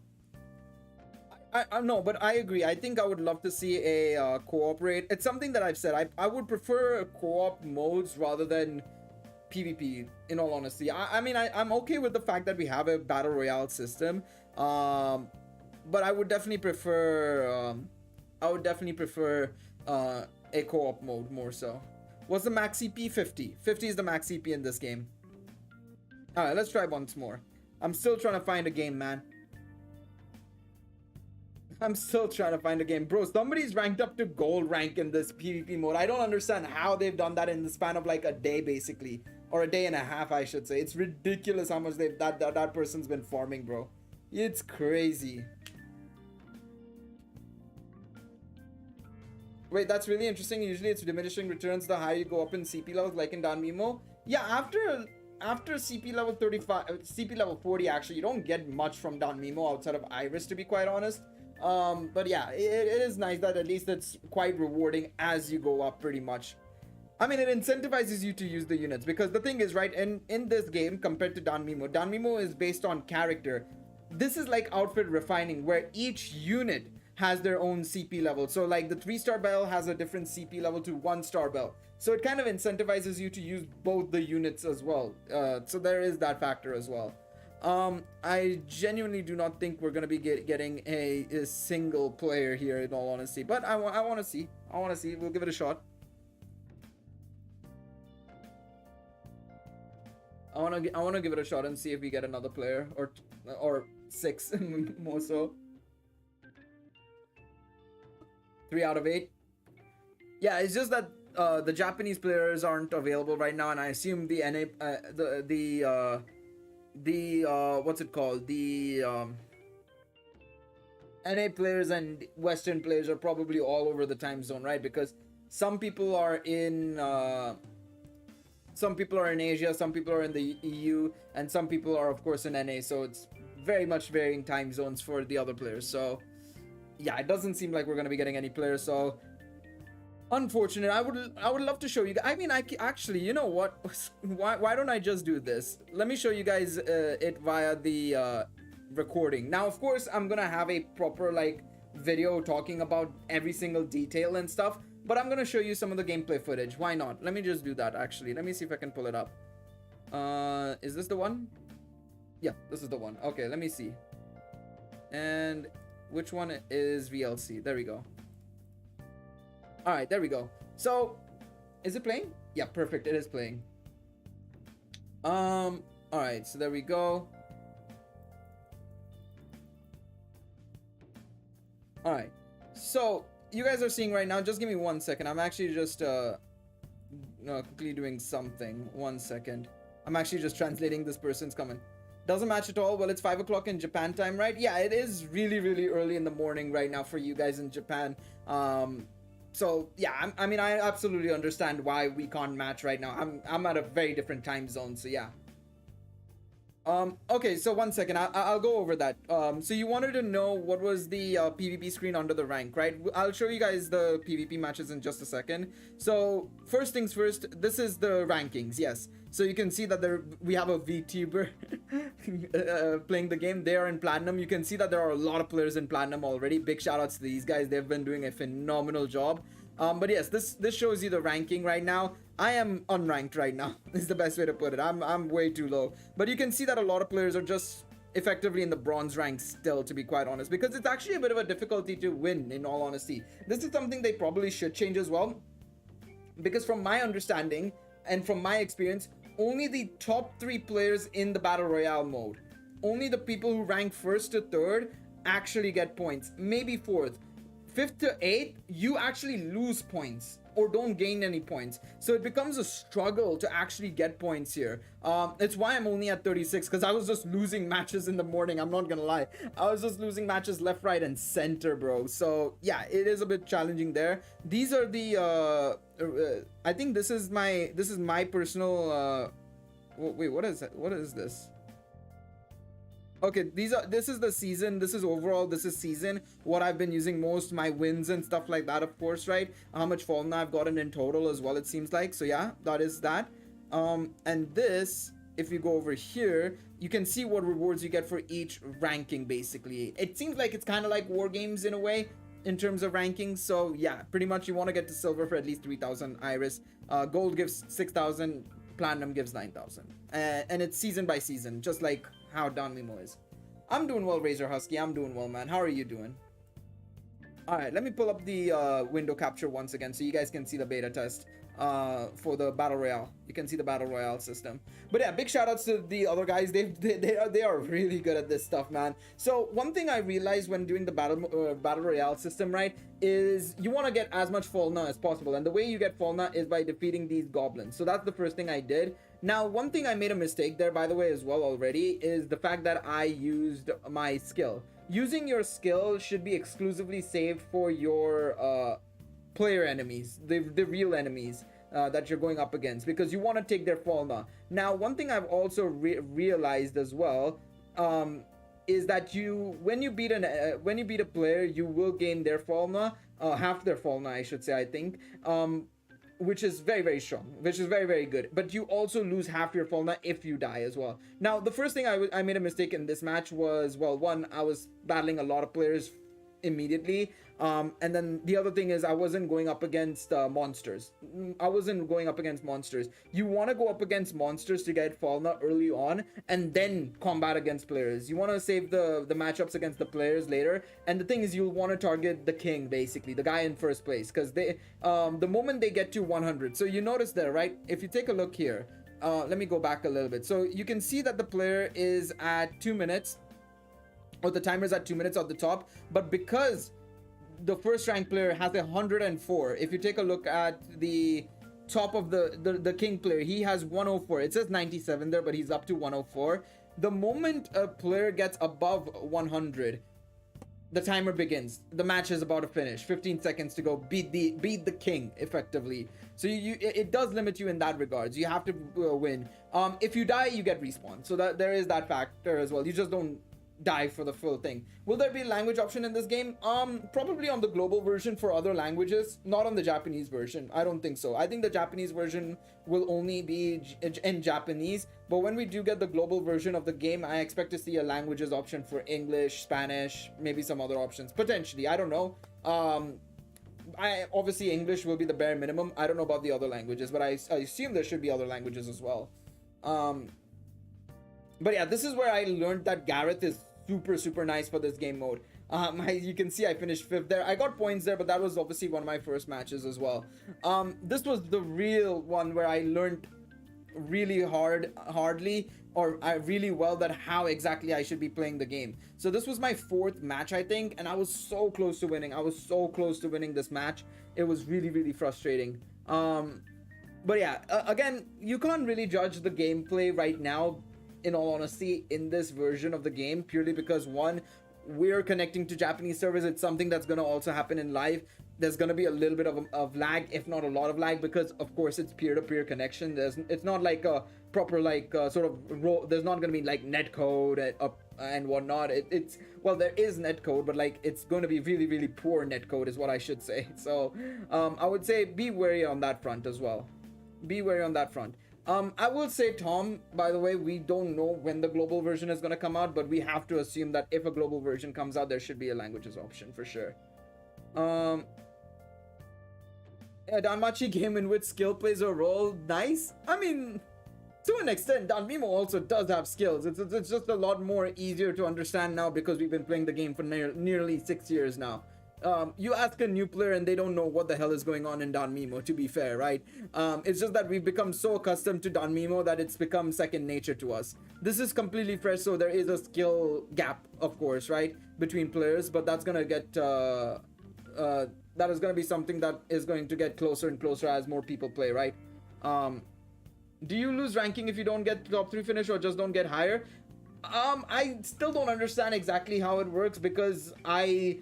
No, but I agree. I think I would love to see a co-op raid. It's something that I've said. I would prefer co-op modes rather than PvP, in all honesty. I mean, I'm okay with the fact that we have a battle royale system, but I would definitely prefer a co-op mode more so. What's the max CP? 50. 50 is the max CP in this game. All right, let's try once more. I'm still trying to find a game, man. I'm still trying to find a game. Bro, somebody's ranked up to gold rank in this PvP mode. I don't understand how they've done that in the span of like a day, basically. Or a day and a half, I should say. It's ridiculous how much that person's been farming, bro. It's crazy. Wait, that's really interesting. Usually it's diminishing returns the higher you go up in CP levels, like in Danmimo. Yeah, after after CP level 35, CP level 40, actually, you don't get much from Danmimo outside of Iris, to be quite honest. But yeah, it is nice that at least it's quite rewarding as you go up, pretty much. I mean, it incentivizes you to use the units, because the thing is, right, in this game, compared to Danmimo is based on character. This is like outfit refining, where each unit has their own CP level. So like the 3-star bell has a different CP level to 1-star bell. So it kind of incentivizes you to use both the units as well. So there is that factor as well. I genuinely do not think we're going to be getting a single player here, in all honesty. But I want to see. We'll give it a shot. I want to give it a shot and see if we get another player, or 6 more so. 3 out of 8. Yeah, it's just that the Japanese players aren't available right now, and I assume the NA what's it called, the NA players and Western players are probably all over the time zone, right? Because some people are in Asia, some people are in the EU, and some people are of course in NA, so it's very much varying time zones for the other players. So yeah, it doesn't seem like we're going to be getting any players, so unfortunate. I would love to show you. I mean, actually, you know what? Why don't I just do this? Let me show you guys it via the recording. Now, of course, I'm gonna have a proper like video talking about every single detail and stuff, but I'm gonna show you some of the gameplay footage. Why not? Let me just do that. Actually, let me see if I can pull it up. Is this the one? Yeah, this is the one. Okay, let me see. And which one is VLC? There we go. All right, there we go. So, is it playing? Yeah, perfect. It is playing. All right, so there we go. All right, so you guys are seeing right now. Just give me 1 second. I'm actually just quickly doing something. 1 second. I'm actually just translating this person's comment. Doesn't match at all. Well, it's 5 o'clock in Japan time, right? Yeah, it is really, really early in the morning right now for you guys in Japan. So yeah, I mean, I absolutely understand why we can't match right now. I'm at a very different time zone, so yeah. Okay, so 1 second, I'll go over that. So you wanted to know what was the PvP screen under the rank, right? I'll show you guys the PvP matches in just a second. So first things first, this is the rankings, yes. So you can see that we have a VTuber playing the game. They are in Platinum. You can see that there are a lot of players in Platinum already. Big shout outs to these guys. They've been doing a phenomenal job. But yes, this shows you the ranking right now. I am unranked right now, is the best way to put it. I'm way too low. But you can see that a lot of players are just effectively in the bronze rank still, to be quite honest, because it's actually a bit of a difficulty to win, in all honesty. This is something they probably should change as well, because from my understanding and from my experience, only the top 3 players in the Battle Royale mode, only the people who rank 1st to 3rd actually get points, maybe 4th. 5th to 8th, you actually lose points or don't gain any points. So it becomes a struggle to actually get points here. It's why I'm only at 36, because I was just losing matches in the morning. I'm not gonna lie. I was just losing matches left, right, and center, bro. So yeah, it is a bit challenging there. These are the I think this is my personal wait, what is it? What is this? Okay, this is the season. This is overall, this is season. What I've been using most, my wins and stuff like that, of course, right? How much Fallen I've gotten in total as well, it seems like. So yeah, that is that. And this, if you go over here, you can see what rewards you get for each ranking, basically. It seems like it's kind of like war games in a way, in terms of rankings. So yeah, pretty much you want to get to silver for at least 3,000 Iris. Gold gives 6,000, Platinum gives 9,000. And it's season by season, just like how Danmimo is. I'm doing well, Razor Husky. I'm doing well, man. How are you doing? Alright, let me pull up the window capture once again so you guys can see the beta test for the Battle Royale. You can see the Battle Royale system. But yeah, big shout outs to the other guys. They are really good at this stuff, man. So one thing I realized when doing the Battle Royale system, right, is you want to get as much Falna as possible. And the way you get Falna is by defeating these goblins. So that's the first thing I did. Now, one thing I made a mistake there, by the way, as well already, is the fact that I used my skill. Using your skill should be exclusively saved for your player enemies, the real enemies. that you're going up against, because you want to take their Falna. Now, one thing I've also realized as well is that when you beat a player, you will gain their Falna, half their Falna, I should say, I think. Which is very, very strong, which is very, very good. But you also lose half your Falna if you die as well. Now, the first thing I made a mistake in this match was, well, one, I was battling a lot of players immediately. And then the other thing is I wasn't going up against monsters. I wasn't going up against monsters. You want to go up against monsters to get Falna early on and then combat against players. You want to save the matchups against the players later. And the thing is, you'll want to target the king, basically, the guy in first place, because they the moment they get to 100. So you notice there, right? If you take a look here, let me go back a little bit. So you can see that the player is at 2 minutes, or the timer's at 2 minutes at the top, but because the first rank player has 104, if you take a look at the top of the king player, he has 104. It says 97 there, but he's up to 104. The moment a player gets above 100, the timer begins. The match is about to finish. 15 seconds to go. Beat the king effectively. So it does limit you in that regards. You have to win. If you die, you get respawn. So that there is that factor as well. You just don't die for the full thing. Will there be a language option in this game? Probably on the global version for other languages, not on the Japanese version. I don't think so. I think the Japanese version will only be in Japanese, but when we do get the global version of the game, I expect to see a languages option for English, Spanish, maybe some other options potentially. I don't know. Obviously English will be the bare minimum. I don't know about the other languages, but I assume there should be other languages as well. But yeah, this is where I learned that Gareth is super nice for this game mode. You can see I finished 5th there. I got points there, but that was obviously one of my first matches as well. This was the real one where I learned really really well that how exactly I should be playing the game. So this was my 4th match, I think, and I was so close to winning. I was so close to winning this match. It was really frustrating. But yeah, again, you can't really judge the gameplay right now, in all honesty, in this version of the game, purely because, one, we're connecting to Japanese servers. It's something that's going to also happen in live. There's going to be a little bit of lag, if not a lot of lag, because of course it's peer-to-peer connection. It's not like a proper there's not going to be like netcode and whatnot. Well, there is netcode, but like it's going to be really poor netcode is what I should say. So I would say be wary on that front as well. Be wary on that front. I will say, Tom, by the way, we don't know when the global version is going to come out, but we have to assume that if a global version comes out, there should be a languages option for sure. A Danmachi game in which skill plays a role. Nice. I mean, to an extent, Danmimo also does have skills. It's just a lot more easier to understand now because we've been playing the game for nearly 6 years now. You ask a new player and they don't know what the hell is going on in Danmimo, to be fair, right? It's just that we've become so accustomed to Danmimo that it's become second nature to us. This is completely fresh, so there is a skill gap, of course, right, between players, but that's gonna get that is gonna be something that is going to get closer and closer as more people play, right? Do you lose ranking if you don't get top 3 finish or just don't get higher? I still don't understand exactly how it works, because I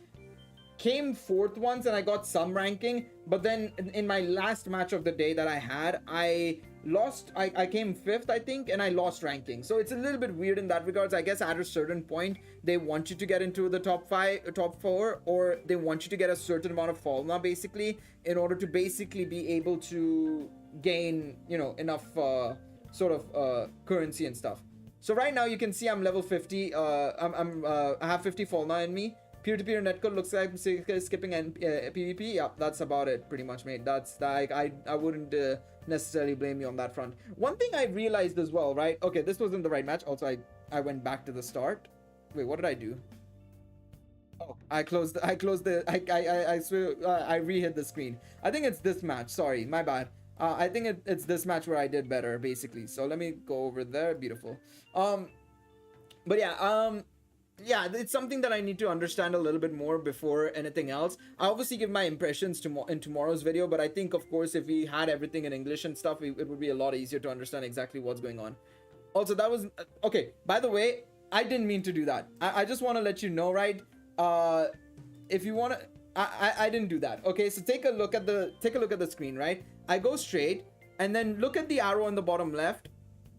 came 4th once and I got some ranking, but then in my last match of the day that I had, I lost. I came 5th, I think, and I lost ranking. So it's a little bit weird in that regards. I guess at a certain point they want you to get into the top 4, or they want you to get a certain amount of Falna basically in order to basically be able to gain, you know, enough currency and stuff. So right now you can see I'm level 50. I have 50 Falna in me. Peer-to-peer netcode looks like I'm skipping PvP. Yeah, that's about it, pretty much, mate. That's like I wouldn't necessarily blame you on that front. One thing I realized as well, right? Okay, this wasn't the right match. Also, I went back to the start. Wait, what did I do? Oh, I swear I re-hit the screen. I think it's this match. Sorry, my bad. I think it's this match where I did better, basically. So let me go over there. Beautiful. But yeah, yeah, it's something that I need to understand a little bit more before anything else. I obviously give my impressions in tomorrow's video, but I think, of course, if we had everything in English and stuff, it would be a lot easier to understand exactly what's going on. Also, that was... Okay, by the way, I didn't mean to do that. I just want to let you know, right? If you want to... I didn't do that. Okay, so take a look at the screen, right? I go straight, and then look at the arrow on the bottom left,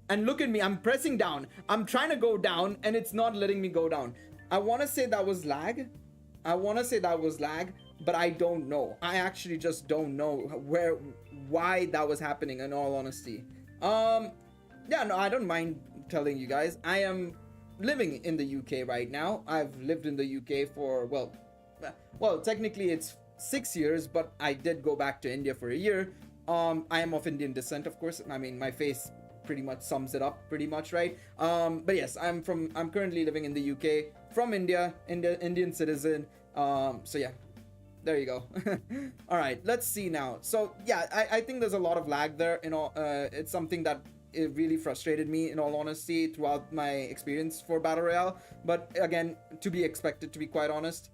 and look at me. I'm pressing down. I'm trying to go down, and it's not letting me go down. I want to say that was lag. But I don't know. I actually just don't know why that was happening, in all honesty. Yeah, no, I don't mind telling you guys. I am living in the UK right now. I've lived in the UK for, well, technically it's 6 years, but I did go back to India for a year. I am of Indian descent, of course. I mean, my face pretty much sums it up pretty much, right? But yes, I'm currently living in the UK from India, Indian citizen. So yeah, there you go. All right, let's see now. So yeah, I think there's a lot of lag there. It's something that it really frustrated me, in all honesty, throughout my experience for Battle Royale. But again, to be expected, to be quite honest.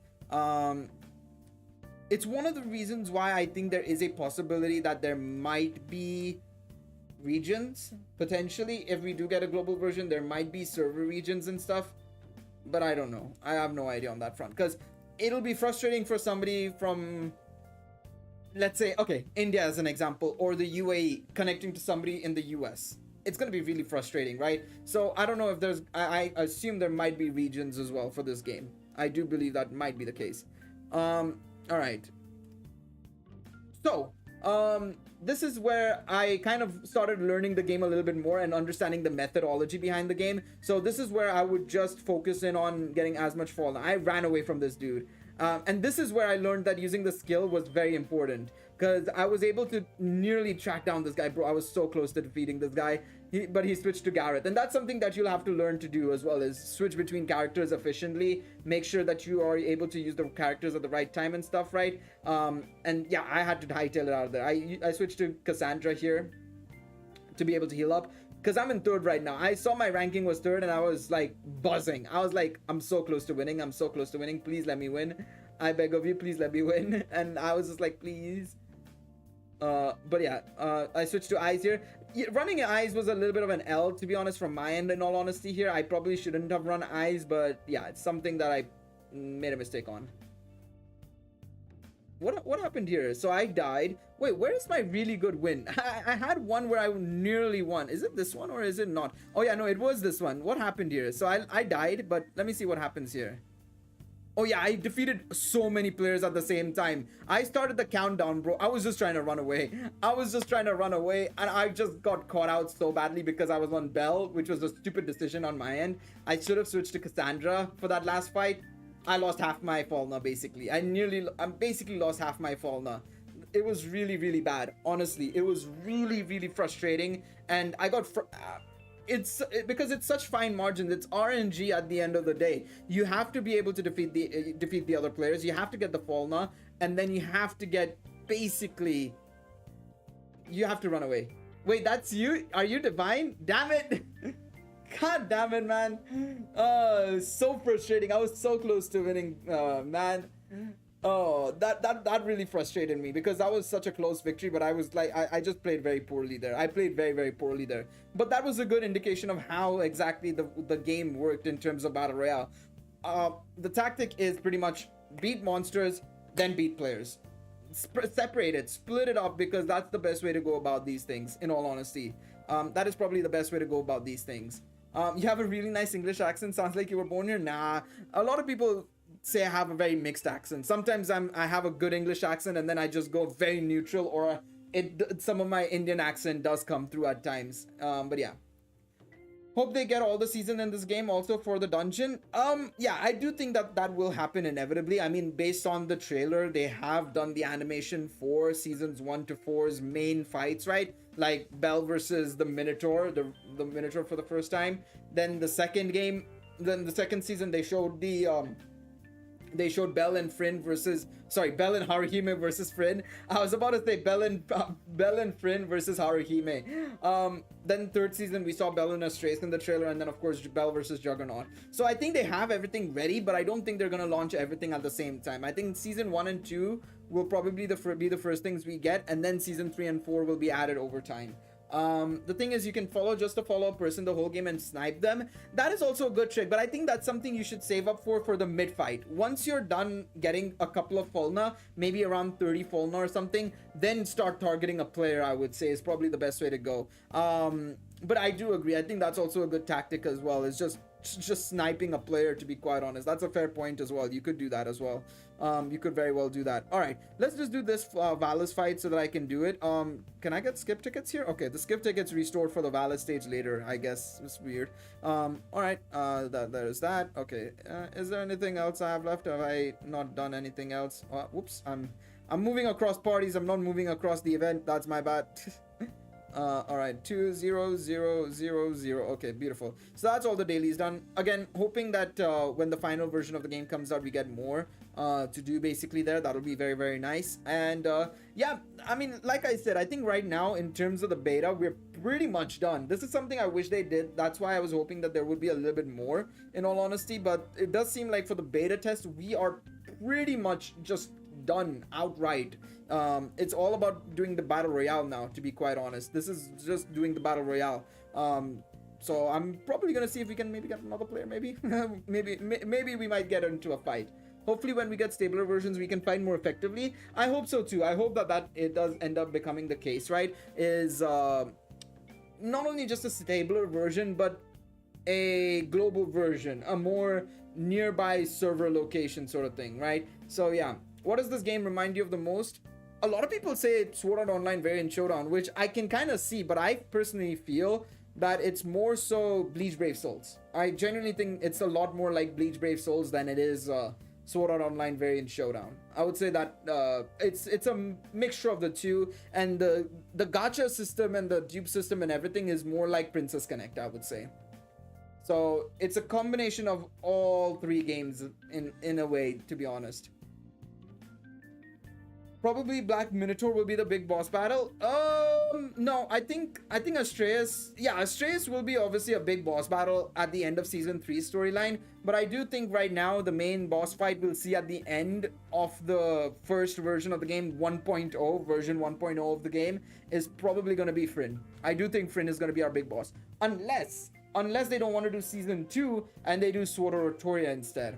It's one of the reasons why I think there is a possibility that there might be regions, potentially. If we do get a global version, there might be server regions and stuff. But I don't know. I have no idea on that front. Because it'll be frustrating for somebody from, let's say, okay, India as an example, or the UAE connecting to somebody in the US. It's going to be really frustrating, right? So I don't know if there's, I assume there might be regions as well for this game. I do believe that might be the case. All right. So, this is where I kind of started learning the game a little bit more and understanding the methodology behind the game. So this is where I would just focus in on getting as much fallen. I ran away from this dude. And this is where I learned that using the skill was very important, because I was able to nearly track down this guy. Bro, I was so close to defeating this guy, but he switched to Gareth. And that's something that you'll have to learn to do as well, is switch between characters efficiently. Make sure that you are able to use the characters at the right time and stuff, right? And yeah, I had to hightail it out of there. I switched to Cassandra here to be able to heal up, because I'm in third right now. I saw my ranking was third and I was like buzzing. I was like, I'm so close to winning. I'm so close to winning. Please let me win. I beg of you, please let me win. And I was just like, please. But yeah, I switched to eyes here. Yeah, running eyes was a little bit of an L, to be honest, from my end, in all honesty here. I probably shouldn't have run eyes, but yeah, it's something that I made a mistake on. What happened here? So I died. Wait, where is my really good win? I had one where I nearly won. Is it this one or is it not? Oh yeah, no, it was this one. What happened here? So I died, but let me see what happens here. Oh yeah, I defeated so many players at the same time. I started the countdown, bro. I was just trying to run away. And I just got caught out so badly because I was on Belle, which was a stupid decision on my end. I should have switched to Cassandra for that last fight. I lost half my Falna, basically. I basically lost half my Falna. It was really, really bad. Honestly, it was really, really frustrating. And I got... because it's such fine margins. It's RNG at the end of the day. You have to be able to defeat the other players. You have to get the Falna. And then you have to get... Basically... You have to run away. Wait, that's you? Are you divine? Damn it! God damn it, man. So frustrating. I was so close to winning, man. Oh, that really frustrated me, because that was such a close victory, but I was like, I just played very poorly there. I played very, very poorly there. But that was a good indication of how exactly the game worked in terms of Battle Royale. The tactic is pretty much beat monsters, then beat players. Separate it, split it up, because that's the best way to go about these things, in all honesty. That is probably the best way to go about these things. You have a really nice English accent. Sounds like you were born here. Nah, a lot of people say I have a very mixed accent. Sometimes I have a good English accent, and then I just go very neutral, or some of my Indian accent does come through at times. But yeah. Hope they get all the season in this game also for the dungeon. Yeah, I do think that will happen inevitably. I mean, based on the trailer, they have done the animation for seasons 1 to 4's main fights, right? Like Belle versus the Minotaur, the Minotaur for the first time. Then the second game, then the second season, they showed Belle and Belle and Haruhime versus Frin. I was about to say Belle and Frin versus Haruhime. Then third season we saw Belle and Astraeus in the trailer, and then of course Belle versus Juggernaut. So I think they have everything ready, but I don't think they're gonna launch everything at the same time. I think season 1 and 2 will probably be the first things we get, and then season 3 and 4 will be added over time. The thing is, you can follow a person the whole game and snipe them. That is also a good trick, but I think that's something you should save up for the mid fight. Once you're done getting a couple of Fulna, maybe around 30 Fulna or something, then start targeting a player, I would say, is probably the best way to go. But I do agree. I think that's also a good tactic as well. It's just sniping a player, to be quite honest. That's a fair point as well. You could do that as well. You could very well do that. All right, let's just do this Valis fight so that I can do it. Can I get skip tickets here? Okay, the skip tickets restored for the Valis stage later, I guess. It's weird. All right, there's that. Okay, is there anything else I have left? Have I not done anything else? Whoops, I'm moving across parties. I'm not moving across the event. That's my bad. All right, 20000. Okay, beautiful. So that's all the dailies done. Again, hoping that when the final version of the game comes out, we get more to do basically there. That'll be very, very nice. And yeah, I mean, like I said, I think right now in terms of the beta, we're pretty much done. This is something I wish they did. That's why I was hoping that there would be a little bit more, in all honesty. But it does seem like for the beta test, we are pretty much just done outright. It's all about doing the battle royale now, to be quite honest. This is just doing the battle royale. So I'm probably gonna see if we can maybe get another player. Maybe maybe we might get into a fight. Hopefully when we get stabler versions, we can fight more effectively. I hope so too. I hope that it does end up becoming the case, right? Is not only just a stabler version, but a global version, a more nearby server location sort of thing, right? So yeah, what does this game remind you of the most? A lot of people say it's Sword Art Online Variant Showdown, which I can kind of see, but I personally feel that it's more so Bleach Brave Souls. I genuinely think it's a lot more like Bleach Brave Souls than it is Sword Art Online Variant Showdown. I would say that it's a mixture of the two, and the gacha system and the dupe system and everything is more like Princess Connect, I would say. So it's a combination of all three games in a way, to be honest. Probably Black Minotaur will be the big boss battle. No, I think Astreus, yeah, Astreus will be obviously a big boss battle at the end of season 3 storyline, but I do think right now the main boss fight we'll see at the end of the first version of the game, 1.0, version 1.0 of the game, is probably going to be Fryn. I do think Fryn is going to be our big boss, unless they don't want to do season 2 and they do Sword of Artoria instead.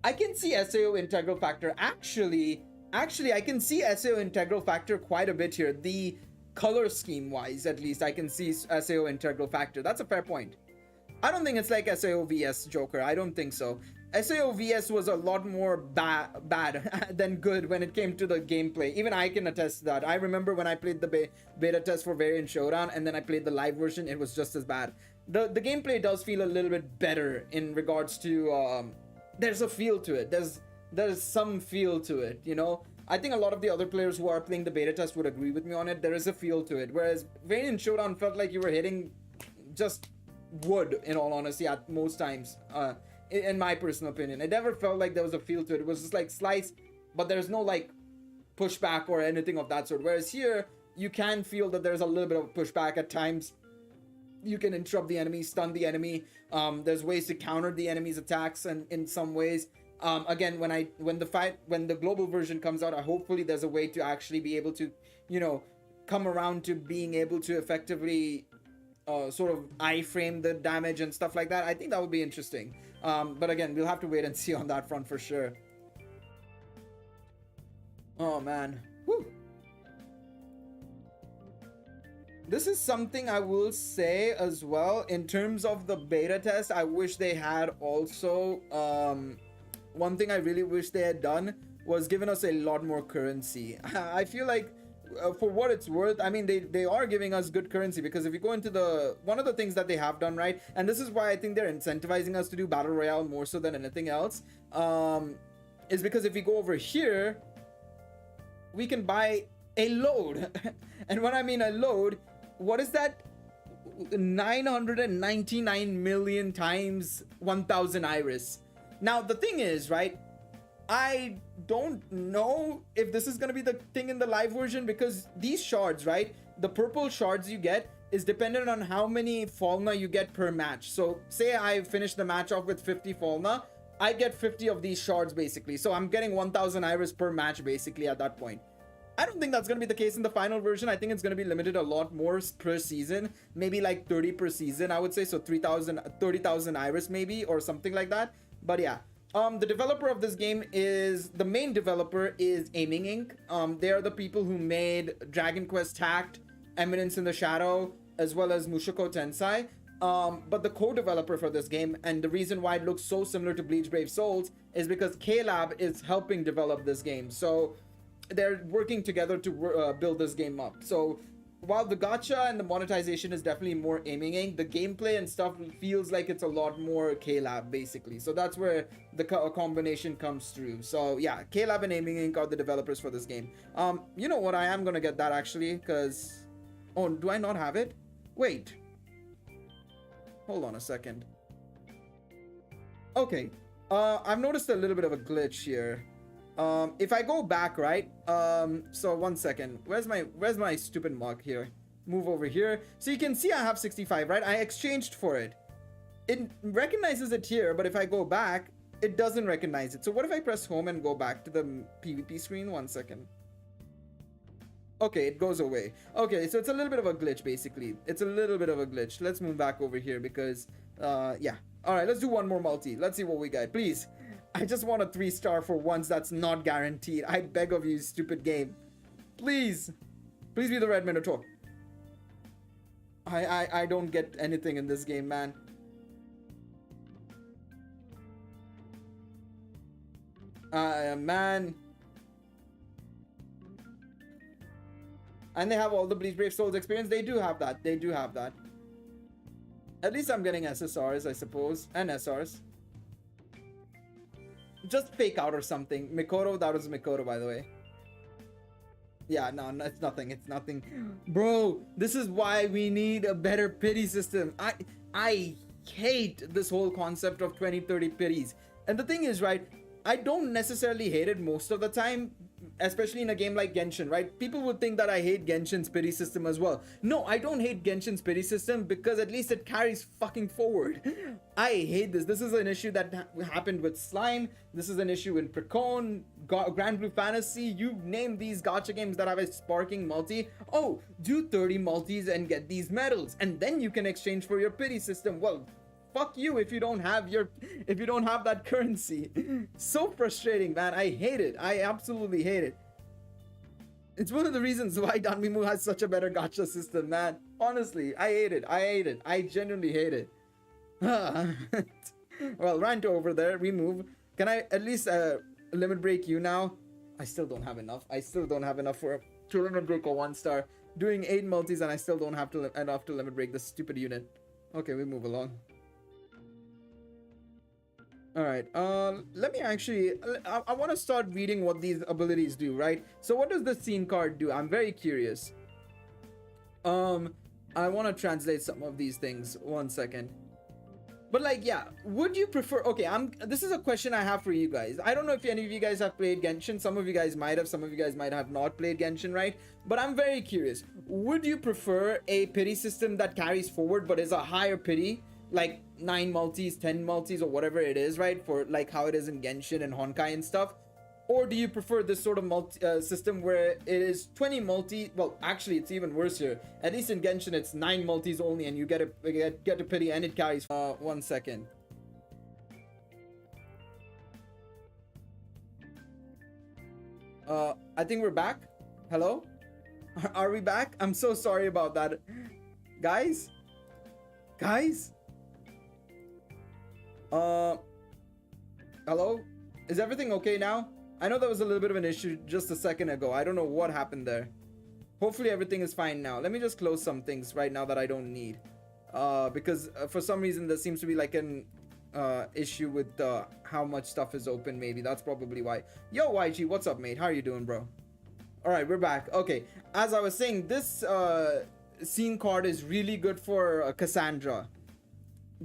I can see SAO integral factor. Actually, I can see SAO integral factor quite a bit here. The color scheme wise, at least, I can see SAO integral factor. That's a fair point. I don't think it's like SAO vs Joker. I don't think so. SAO vs was a lot more bad than good when it came to the gameplay. Even I can attest to that. I remember when I played the beta test for Variant Showdown and then I played the live version, it was just as bad. The gameplay does feel a little bit better in regards to there's a feel to it. There's some feel to it, you know. I think a lot of the other players who are playing the beta test would agree with me on it. There is a feel to it, whereas Variant Showdown felt like you were hitting just wood, in all honesty, at most times, in my personal opinion. It never felt like there was a feel to it. It was just like slice, but there's no like pushback or anything of that sort, whereas here you can feel that there's a little bit of pushback at times. You can interrupt the enemy, stun the enemy. There's ways to counter the enemy's attacks, and in some ways, again, when the global version comes out, hopefully there's a way to actually be able to, you know, come around to being able to effectively sort of iframe the damage and stuff like that. I think that would be interesting. But again, we'll have to wait and see on that front for sure. Oh man. Whew. This is something I will say as well in terms of the beta test. I wish they had also one thing I really wish they had done was given us a lot more currency. I feel like for what it's worth, I mean, they are giving us good currency, because if you go into one of the things that they have done right, and this is why I think they're incentivizing us to do battle royale more so than anything else, is because if we go over here, we can buy a load. And when I mean a load, what is that? 999 million times 1000 iris. Now the thing is, right, I don't know if this is going to be the thing in the live version, because these shards, right, the purple shards you get is dependent on how many Falna you get per match. So say I finish the match off with 50 Falna, I get 50 of these shards basically. So I'm getting 1000 iris per match basically at that point. I don't think that's going to be the case in the final version. I think it's going to be limited a lot more per season, maybe like 30 per season, I would say. So 30,000 iris maybe, or something like that. But yeah, the developer of this game is, the main developer is Aiming Inc. They are the people who made Dragon Quest Tact, Eminence in the Shadow, as well as Mushoku Tensei. But the co-developer for this game, and the reason why it looks so similar to Bleach Brave Souls, is because K-Lab is helping develop this game. So they're working together to build this game up. So while the gacha and the monetization is definitely more Aiming Inc., the gameplay and stuff feels like it's a lot more K-Lab basically. So that's where the combination comes through. So yeah, K-Lab and Aiming Inc. are the developers for this game. You know what, I am gonna get that actually, because... Oh, do I not have it? Wait. Hold on a second. Okay. I've noticed a little bit of a glitch here. If I go back, right? So 1 second. Where's my stupid mug here? Move over here. So you can see I have 65, right? I exchanged for it. It recognizes it here, but if I go back, it doesn't recognize it. So what if I press home and go back to the PvP screen? 1 second. Okay, it goes away. Okay, so it's a little bit of a glitch, basically. It's a little bit of a glitch. Let's move back over here because, yeah. All right, let's do one more multi. Let's see what we got. Please. I just want a 3-star for once. That's not guaranteed. I beg of you, stupid game. Please. Please be the Red Minotaur. I don't get anything in this game, man. Man. And they have all the Bleach Brave Souls experience. They do have that. They do have that. At least I'm getting SSRs, I suppose. And SRs. Just fake out or something. Mikoto, that was Mikoto, by the way. Yeah, no, it's nothing. It's nothing. Bro, this is why we need a better pity system. I hate this whole concept of 20-30 pities. And the thing is, right, I don't necessarily hate it most of the time, especially in a game like Genshin, right? People would think that I hate Genshin's pity system as well. No, I don't hate Genshin's pity system because at least it carries fucking forward. I hate this. This is an issue that happened with Slime. This is an issue in Precon, Grand Blue Fantasy. You name these gacha games that have a sparking multi. Oh, do 30 multis and get these medals, and then you can exchange for your pity system. Well, fuck you if you don't have that currency. So frustrating, man. I hate it. I absolutely hate it. It's one of the reasons why Danmachi has such a better gacha system, man. Honestly, I hate it. I hate it. I genuinely hate it. Well, rant over there. Remove. Can I at least limit break you now? I still don't have enough. I still don't have enough to limit break a 1-star. Doing 8 multis and I still don't have enough to limit break this stupid unit. Okay, we move along. Alright, let me actually, I want to start reading what these abilities do, right? So what does the scene card do? I'm very curious. I want to translate some of these things. 1 second. But like, yeah, would you prefer, okay, this is a question I have for you guys. I don't know if any of you guys have played Genshin. Some of you guys might have, some of you guys might have not played Genshin, right? But I'm very curious. Would you prefer a pity system that carries forward but is a higher pity? Like 9 multis, 10 multis, or whatever it is, right? For like how it is in Genshin and Honkai and stuff. Or do you prefer this sort of system where it is 20 multi? Well, actually, it's even worse here. At least in Genshin, it's 9 multis only, and you get a pity, and it carries. 1 second. I think we're back. Hello? Are we back? I'm so sorry about that, guys. Guys. Hello? Is everything okay now? I know there was a little bit of an issue just a second ago. I don't know what happened there. Hopefully everything is fine now. Let me just close some things right now that I don't need. Because for some reason there seems to be like an issue with how much stuff is open, maybe. That's probably why. Yo, YG, what's up, mate? How are you doing, bro? Alright, we're back. Okay, as I was saying, this scene card is really good for Cassandra.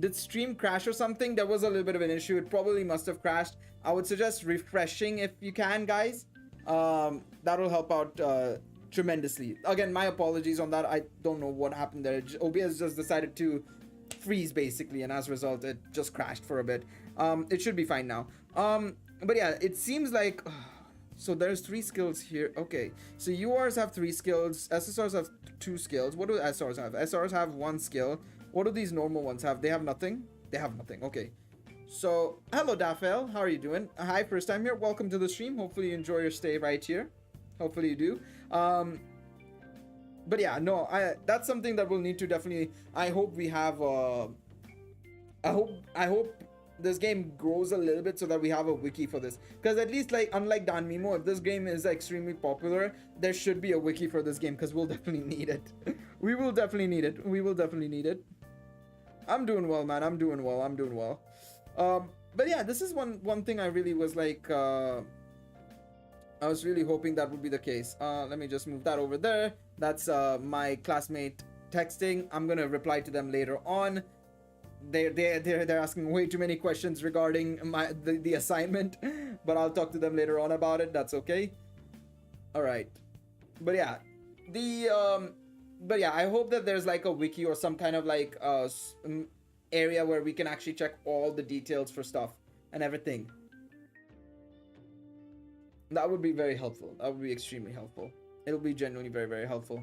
Did stream crash or something? There was a little bit of an issue. It probably must have crashed. I would suggest refreshing if you can, guys. That'll help out tremendously. Again, my apologies on that. I don't know what happened there. OBS just decided to freeze basically, and as a result it just crashed for a bit. It should be fine now. But yeah, it seems like So there's 3 skills here. Okay, so URs have 3 skills, SSRs have 2 skills. What do SRs have? SRs have 1 skill. What do these normal ones have? They have nothing? They have nothing. Okay. So, hello Daphel, how are you doing? Hi, first time here. Welcome to the stream. Hopefully you enjoy your stay right here. Hopefully you do. But yeah, no, that's something that we'll need to definitely. I hope we have. I hope this game grows a little bit so that we have a wiki for this. Because at least, like, unlike Danmimo, if this game is extremely popular, there should be a wiki for this game because we'll definitely need it. We will definitely need it. We will definitely need it. I'm doing well, man. I'm doing well. I'm doing well. But yeah, this is one thing I really was like. I was really hoping that would be the case. Let me just move that over there. That's my classmate texting. I'm gonna reply to them later on. They're asking way too many questions regarding the assignment, but I'll talk to them later on about it. That's okay. All right. But yeah, I hope that there's like a wiki or some kind of like area where we can actually check all the details for stuff and everything. That would be very helpful. That would be extremely helpful. It'll be genuinely very, very helpful.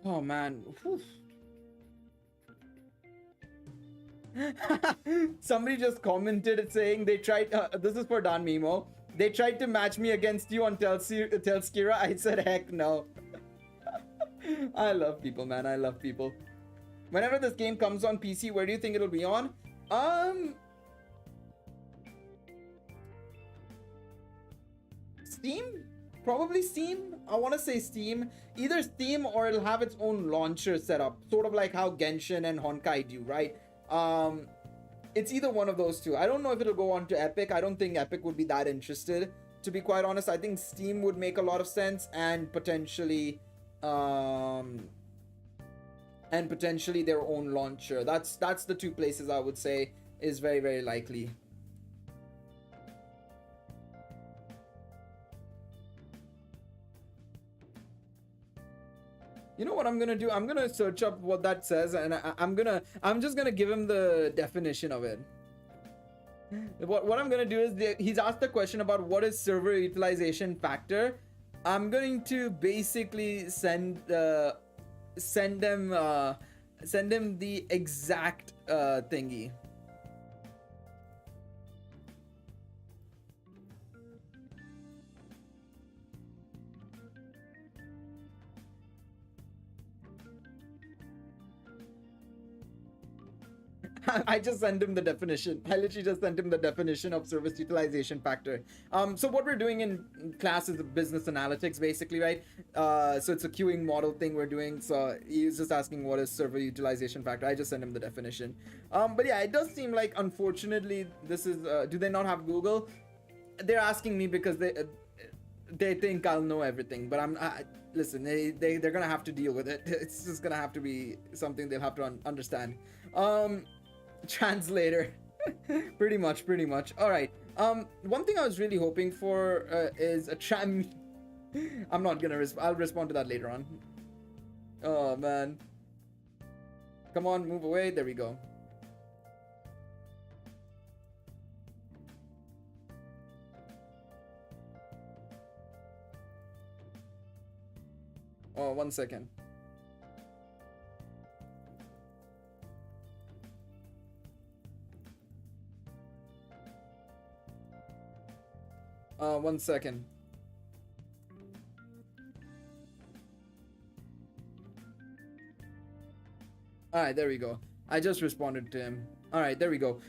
Oh man. Somebody just commented saying they tried. This is for Don Mimo. They tried to match me against you on Telskira. I said heck no. I love people, man. I love people. Whenever this game comes on PC, where do you think it'll be on? Steam? Probably Steam. I want to say Steam. Either Steam or it'll have its own launcher set up. Sort of like how Genshin and Honkai do, right? It's either one of those two. I don't know if it'll go on to Epic. I don't think Epic would be that interested. To be quite honest, I think Steam would make a lot of sense, and potentially their own launcher. That's the two places I would say is very, very likely. You know what I'm gonna do? I'm gonna search up what that says, and I'm just gonna give him the definition of it. What I'm gonna do is he's asked the question about what is server utilization factor. I'm going to basically send him the exact thingy. I just sent him the definition. I literally just sent him the definition of service utilization factor. So what we're doing in class is business analytics, basically, right? So it's a queuing model thing we're doing. So he's just asking what is server utilization factor. I just sent him the definition. But yeah, it does seem like, unfortunately, this is. Do they not have Google? They're asking me because they think I'll know everything. But listen, they're gonna have to deal with it. It's just gonna have to be something they'll have to understand. Translator. pretty much. All right. One thing I was really hoping for is a I'm not gonna I'll respond to that later on. Oh man, come on, move away. There we go. Oh, 1 second. One second. All right, there we go. I just responded to him. All right, there we go.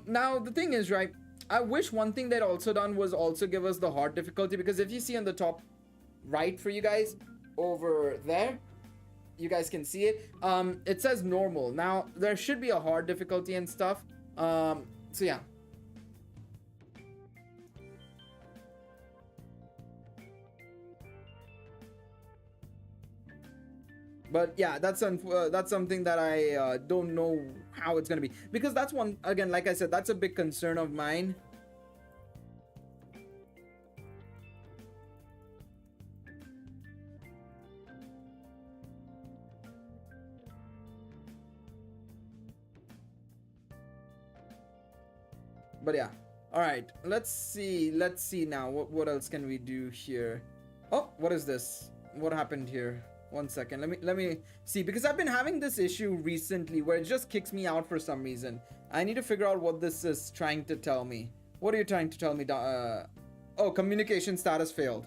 Now the thing is, right, I wish one thing they'd also done was also give us the hard difficulty, because if you see on the top right for you guys over there, you guys can see it. It says normal. Now there should be a hard difficulty and stuff. So yeah. But yeah, that's something that I don't know how it's gonna be, because that's one, again, like I said, that's a big concern of mine. But yeah, All right, let's see now. What else can we do here? Oh, what is this? What happened here? One second. Let me see, because I've been having this issue recently where it just kicks me out for some reason. I need to figure out what this is trying to tell me. What are you trying to tell me? Oh, communication status failed.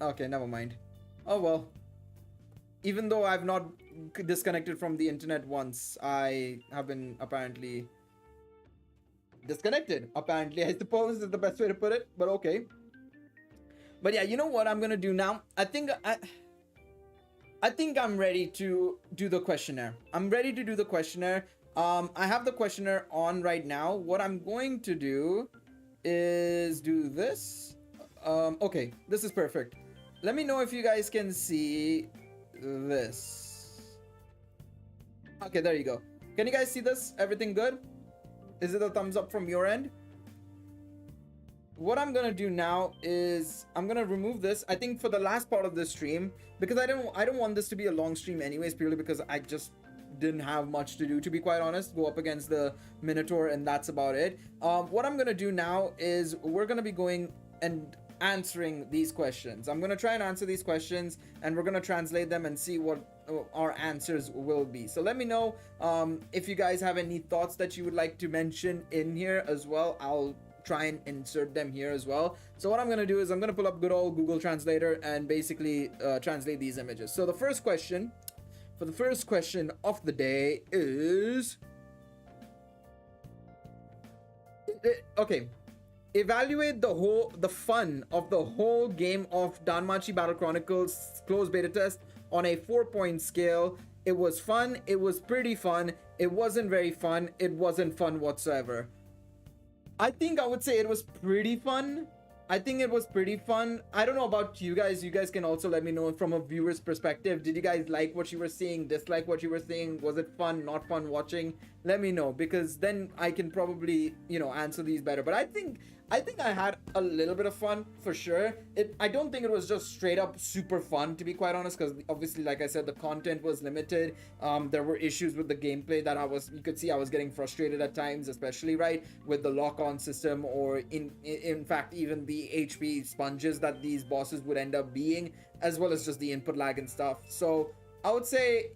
Okay, never mind. Oh well. Even though I've not disconnected from the internet once, I have been apparently disconnected. Apparently, I suppose is the best way to put it, but okay. But yeah, you know what I'm gonna do now? I think I'm ready to do the questionnaire. I'm ready to do the questionnaire. I have the questionnaire on right now. What I'm going to do is do this. Okay, this is perfect. Let me know if you guys can see this. Okay, there you go. Can you guys see this? Everything good? Is it a thumbs up from your end? What I'm gonna do now is I'm gonna remove this. I think for the last part of this stream, because I don't want this to be a long stream anyways, purely because I just didn't have much to do, to be quite honest. Go up against the Minotaur and that's about it. What I'm gonna do now is we're gonna be going and answering these questions. I'm gonna try and answer these questions and we're gonna translate them and see what our answers will be. So let me know if you guys have any thoughts that you would like to mention in here as well. I'll try and insert them here as well. So what I'm gonna do is I'm gonna pull up good old Google Translator and basically translate these images. So the first question for the first question of the day is okay. Evaluate the fun of the whole game of Danmachi Battle Chronicles closed beta test on a 4-point scale. It was fun. It was pretty fun. It wasn't very fun. It wasn't fun whatsoever. I think I would say it was pretty fun. I think it was pretty fun. I don't know about you guys. You guys can also let me know from a viewer's perspective. Did you guys like what you were seeing? Dislike what you were seeing? Was it fun? Not fun watching? Let me know, because then I can probably, you know, answer these better. But I think I had a little bit of fun for sure. I don't think it was just straight up super fun, to be quite honest, because obviously, like I said, the content was limited. There were issues with the gameplay that you could see I was getting frustrated at times, especially right with the lock-on system, or in fact even the HP sponges that these bosses would end up being, as well as just the input lag and stuff. So I would say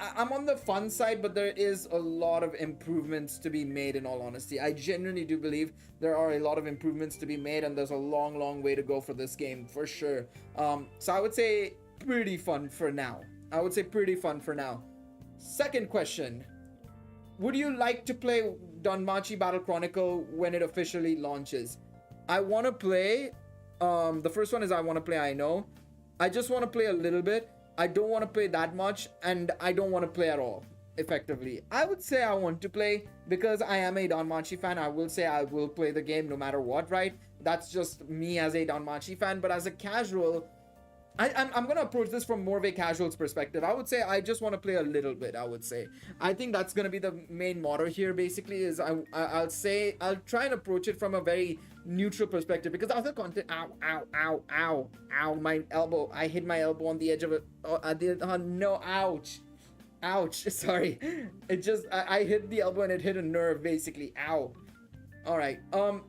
I'm on the fun side, but there is a lot of improvements to be made, in all honesty. I genuinely do believe there are a lot of improvements to be made, and there's a long way to go for this game, for sure. So I would say pretty fun for now. Second question. Would you like to play Danmachi Battle Chronicle when it officially launches? I want to play. The first one is I want to play, I know. I just want to play a little bit. I don't want to play that much, and I don't want to play at all, effectively. I would say I want to play because I am a Danmachi fan. I will say I will play the game no matter what, right? That's just me as a Danmachi fan. But as a casual, I'm going to approach this from more of a casual's perspective. I would say I just want to play a little bit, I would say. I think that's going to be the main motto here, basically, is I'll try and approach it from a very neutral perspective, because other content, ow, my elbow, I hit my elbow on the edge of it. No, ouch, sorry. It just, I hit the elbow and it hit a nerve, basically. Ow. All right,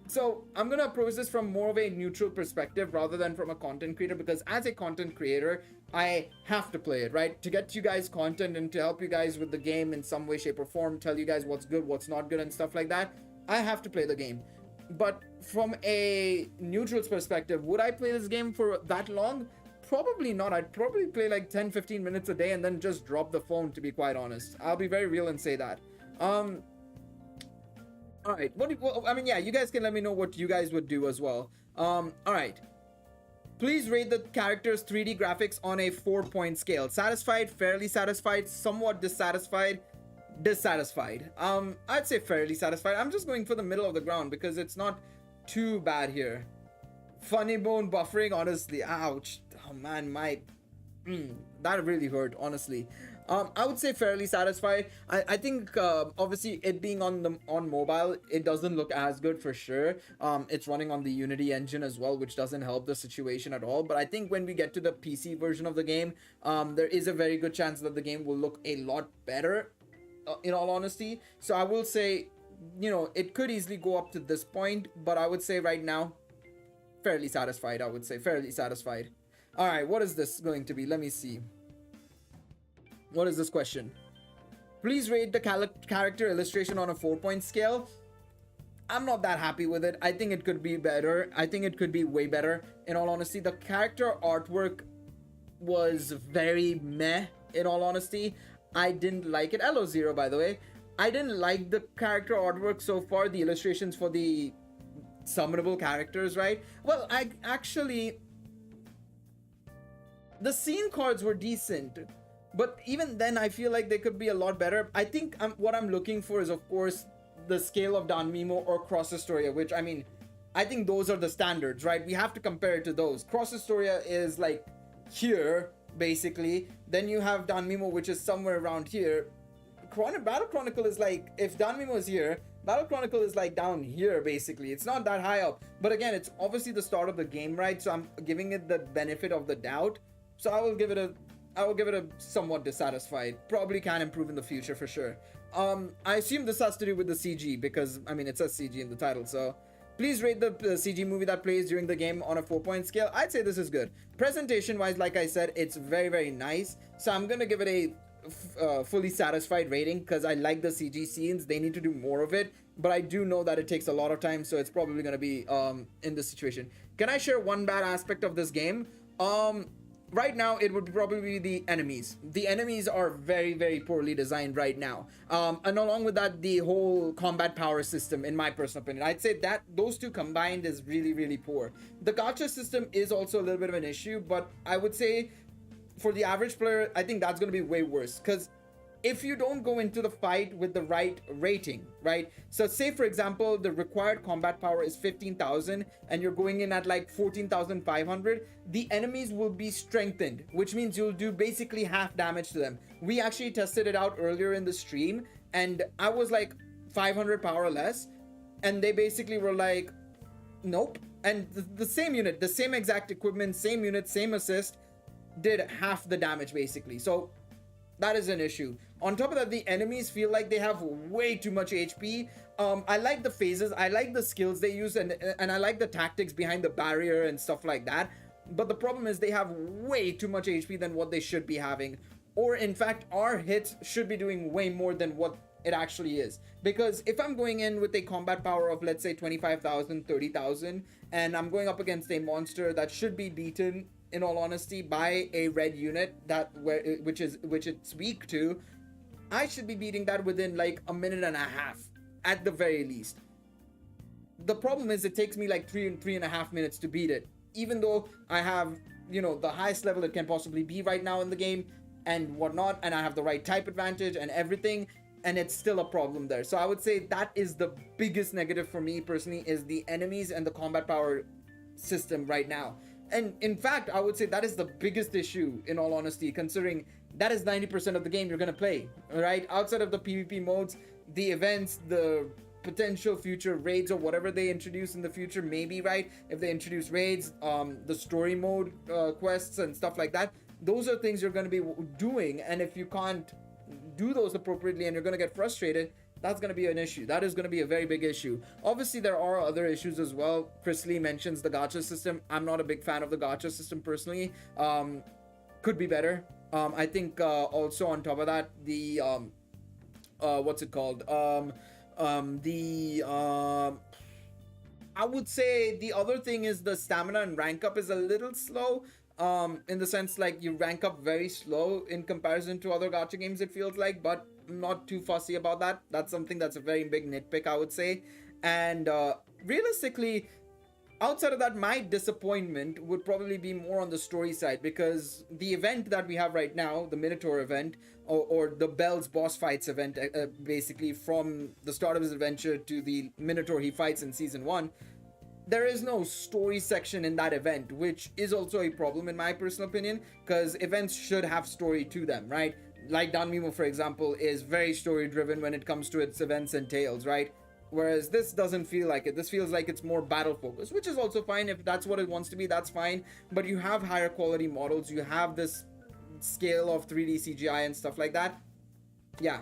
so I'm gonna approach this from more of a neutral perspective rather than from a content creator, because as a content creator, I have to play it, right? To get you guys content and to help you guys with the game in some way, shape, or form, tell you guys what's good, what's not good, and stuff like that. I have to play the game. But from a neutral's perspective, would I play this game for that long? Probably not. I'd probably play like 10-15 minutes a day and then just drop the phone, to be quite honest. I'll be very real and say that. All right, I mean, yeah, you guys can let me know what you guys would do as well. All right, please rate the character's 3D graphics on a 4-point scale. Satisfied, fairly satisfied, somewhat dissatisfied, I'd say fairly satisfied. I'm just going for the middle of the ground because it's not too bad here. Funny bone buffering, honestly, ouch. Oh man, that really hurt, honestly. I would say fairly satisfied. I think obviously it being on mobile, it doesn't look as good for sure. It's running on the Unity engine as well, which doesn't help the situation at all. But I think when we get to the PC version of the game, there is a very good chance that the game will look a lot better, in all honesty. So I will say you know, it could easily go up to this point, but I would say right now, fairly satisfied. I would say fairly satisfied. All right, what is this going to be? Let me see. What is this question? Please rate the character illustration on a 4-point scale. I'm not that happy with it. I think it could be better. I think it could be way better. In all honesty, the character artwork was very meh, in all honesty. I didn't like it. Hello, Zero, by the way. I didn't like the character artwork so far, the illustrations for the summonable characters, right? Well, I actually... the scene cards were decent, but even then, I feel like they could be a lot better. I think what I'm looking for is, of course, the scale of Danmimo or Cross Historia, which, I mean, I think those are the standards, right? We have to compare it to those. Cross Historia is like here, basically. Then you have Danmimo, which is somewhere around here. Battle Chronicle is like, if Danmimo is here, Battle Chronicle is like down here, basically. It's not that high up. But again, it's obviously the start of the game, right? So I'm giving it the benefit of the doubt. So I will give it a somewhat dissatisfied. Probably can improve in the future for sure. I assume this has to do with the CG because, I mean, it says CG in the title. So please rate the CG movie that plays during the game on a 4-point scale. I'd say this is good. Presentation wise, like I said, it's very, very nice. So I'm going to give it a fully satisfied rating because I like the CG scenes. They need to do more of it. But I do know that it takes a lot of time. So it's probably going to be in this situation. Can I share one bad aspect of this game? Right now, it would probably be the enemies. The enemies are very, very poorly designed right now. And along with that, the whole combat power system, in my personal opinion, I'd say that those two combined is really, really poor. The gacha system is also a little bit of an issue, but I would say for the average player, I think that's going to be way worse. Because if you don't go into the fight with the right rating, right? So say, for example, the required combat power is 15,000 and you're going in at like 14,500, the enemies will be strengthened, which means you'll do basically half damage to them. We actually tested it out earlier in the stream and I was like 500 power less and they basically were like, nope. And the same unit, the same exact equipment, same unit, same assist, did half the damage basically. So that is an issue. On top of that, the enemies feel like they have way too much HP. I like the phases, I like the skills they use, and I like the tactics behind the barrier and stuff like that. But the problem is they have way too much HP than what they should be having. Or in fact, our hits should be doing way more than what it actually is. Because if I'm going in with a combat power of, let's say, 25,000, 30,000, and I'm going up against a monster that should be beaten, in all honesty, by a red unit which it's weak to, I should be beating that within like a minute and a half at the very least. The problem is it takes me like 3.5 minutes to beat it, even though I have, you know, the highest level it can possibly be right now in the game and whatnot, and I have the right type advantage and everything, and it's still a problem there. So I would say that is the biggest negative for me personally, is the enemies and the combat power system right now. And in fact, I would say that is the biggest issue, in all honesty, considering that is 90% of the game you're going to play, right? Outside of the PvP modes, the events, the potential future raids or whatever they introduce in the future, maybe, right? If they introduce raids, the story mode quests and stuff like that, those are things you're going to be doing. And if you can't do those appropriately and you're going to get frustrated, that's going to be an issue. That is going to be a very big issue. Obviously, there are other issues as well. Chris Lee mentions the gacha system. I'm not a big fan of the gacha system personally. Could be better. I think also on top of that, the what's it called? I would say the other thing is the stamina and rank up is a little slow. In the sense, like, you rank up very slow in comparison to other gacha games, it feels like, but I'm not too fussy about that. That's something that's a very big nitpick, I would say. And realistically, outside of that, my disappointment would probably be more on the story side, because the event that we have right now, the Minotaur event, or the Bell's boss fights event, basically from the start of his adventure to the Minotaur he fights in season 1, there is no story section in that event, which is also a problem in my personal opinion, because events should have story to them, right? Like Danmimo, for example, is very story driven when it comes to its events and tales, right? Whereas this doesn't feel like it. This feels like it's more battle focused, which is also fine. If that's what it wants to be, that's fine. But you have higher quality models, you have this scale of 3D CGI and stuff like that. Yeah,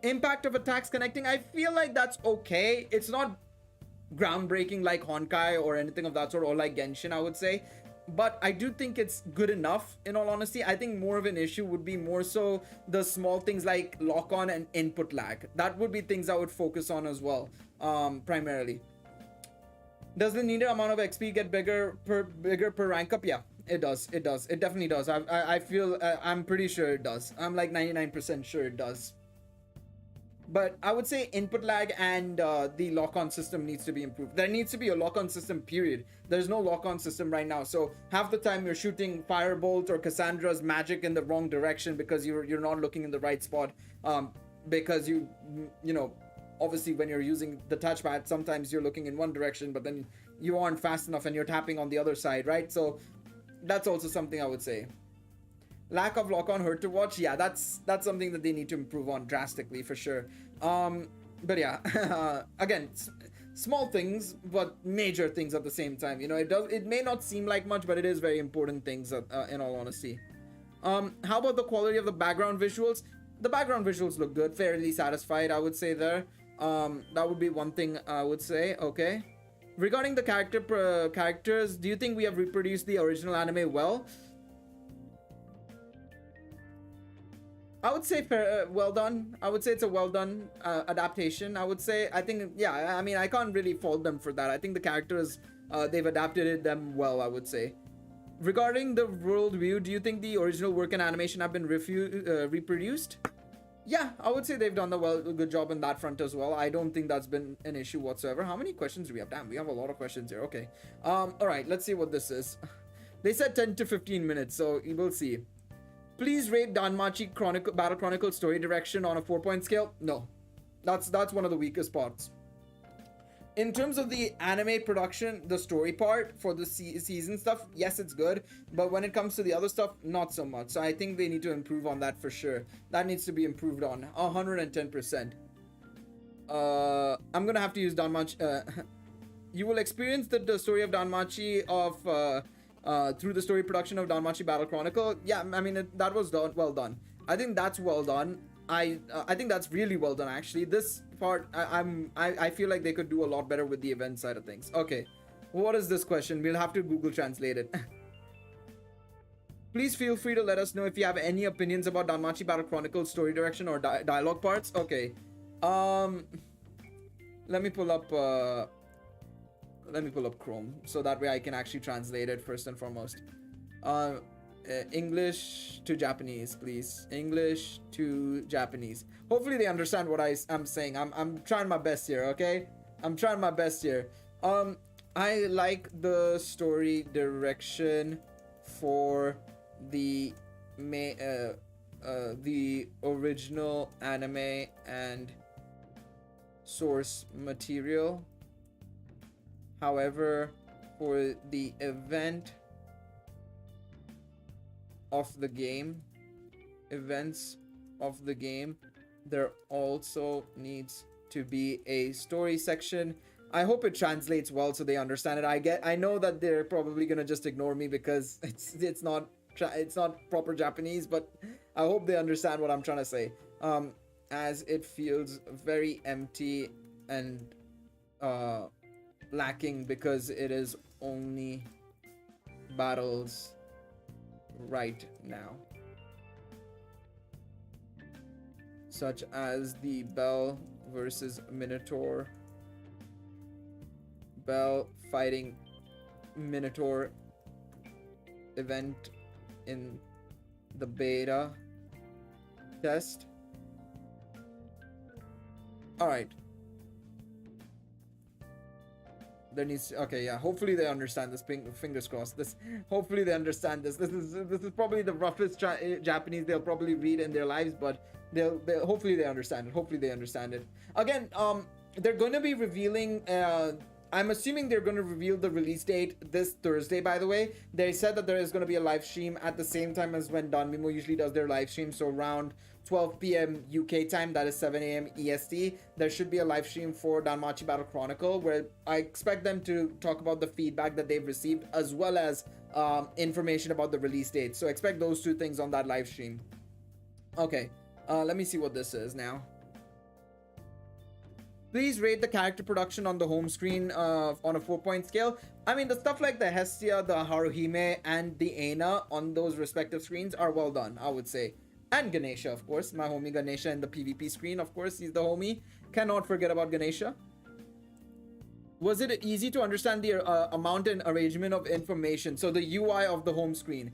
Impact of attacks connecting, I feel like that's okay. It's not groundbreaking like Honkai or anything of that sort, or like Genshin, I would say. But I do think it's good enough, in all honesty. I think more of an issue would be more so the small things like lock-on and input lag. That would be things I would focus on as well, primarily. Does the needed amount of XP get bigger per rank up? Yeah, it does. It definitely does. I feel, I'm pretty sure it does. I'm like 99% sure it does. But I would say input lag and the lock-on system needs to be improved. There needs to be a lock-on system, period. There's no lock-on system right now. So half the time you're shooting Firebolt or Cassandra's magic in the wrong direction because you're not looking in the right spot. Because you know, obviously when you're using the touchpad, sometimes you're looking in one direction, but then you aren't fast enough and you're tapping on the other side, right? So that's also something I would say. Lack of lock-on hurt to watch, yeah, that's something that they need to improve on drastically for sure. But yeah, again, small things but major things at the same time. You know, it may not seem like much, but it is very important things in all honesty. How about the quality of the background visuals? The background visuals look good, fairly satisfied, I would say there. That would be one thing I would say. Okay, regarding the characters, do you think we have reproduced the original anime well? I would say well done. I would say it's a well done adaptation. I would say, I think, yeah, I mean, I can't really fault them for that. I think the characters, they've adapted them well, I would say. Regarding the world view, do you think the original work and animation have been reproduced? Yeah, I would say they've done a good job on that front as well. I don't think that's been an issue whatsoever. How many questions do we have? Damn, we have a lot of questions here. Okay. All right, let's see what this is. They said 10 to 15 minutes, so we'll see. Please rate Danmachi Battle Chronicle story direction on a 4-point scale. No, that's one of the weakest parts. In terms of the anime production, the story part for the season stuff, yes, it's good. But when it comes to the other stuff, not so much. So I think they need to improve on that for sure. That needs to be improved on 110%. I'm gonna have to use Danmachi. You will experience the story of Danmachi through the story production of Danmachi Battle Chronicle. Yeah, I mean, that was well done. I think that's well done. I think that's really well done, actually. This part, I feel like they could do a lot better with the event side of things. Okay, what is this question? We'll have to Google Translate it. Please feel free to let us know if you have any opinions about Danmachi Battle Chronicle story direction or dialogue parts. Okay, let me pull up Chrome so that way I can actually translate it first and foremost. English to Japanese, please. English to Japanese. Hopefully they understand what I'm saying. I'm trying my best here, okay? I'm trying my best here. I like the story direction for the original anime and source material. However, for the events of the game, there also needs to be a story section. I hope it translates well so they understand it. I know that they're probably gonna just ignore me because it's not proper Japanese, but I hope they understand what I'm trying to say. As it feels very empty and lacking because it is only battles right now, such as the Bell versus Minotaur, Bell fighting Minotaur event in the beta test. All right, there needs to, okay, yeah, hopefully they understand this. Fingers crossed. Hopefully they understand this. This is probably the roughest Japanese they'll probably read in their lives, but they'll hopefully they understand it. Again, they're going to be revealing, I'm assuming they're going to reveal the release date this Thursday, by the way. They said that there is going to be a live stream at the same time as when Danmimo usually does their live stream, so around 12 p.m. UK time, that is 7 a.m. EST. There should be a live stream for Danmachi Battle Chronicle where I expect them to talk about the feedback that they've received as well as information about the release date. So expect those two things on that live stream. Okay, let me see what this is now. Please rate the character production on the home screen on a 4-point scale. I mean, the stuff like the Hestia, the Haruhime, and the Aina on those respective screens are well done, I would say. And Ganesha, of course. My homie Ganesha in the PvP screen, of course, he's the homie. Cannot forget about Ganesha. Was it easy to understand the amount and arrangement of information? So the UI of the home screen.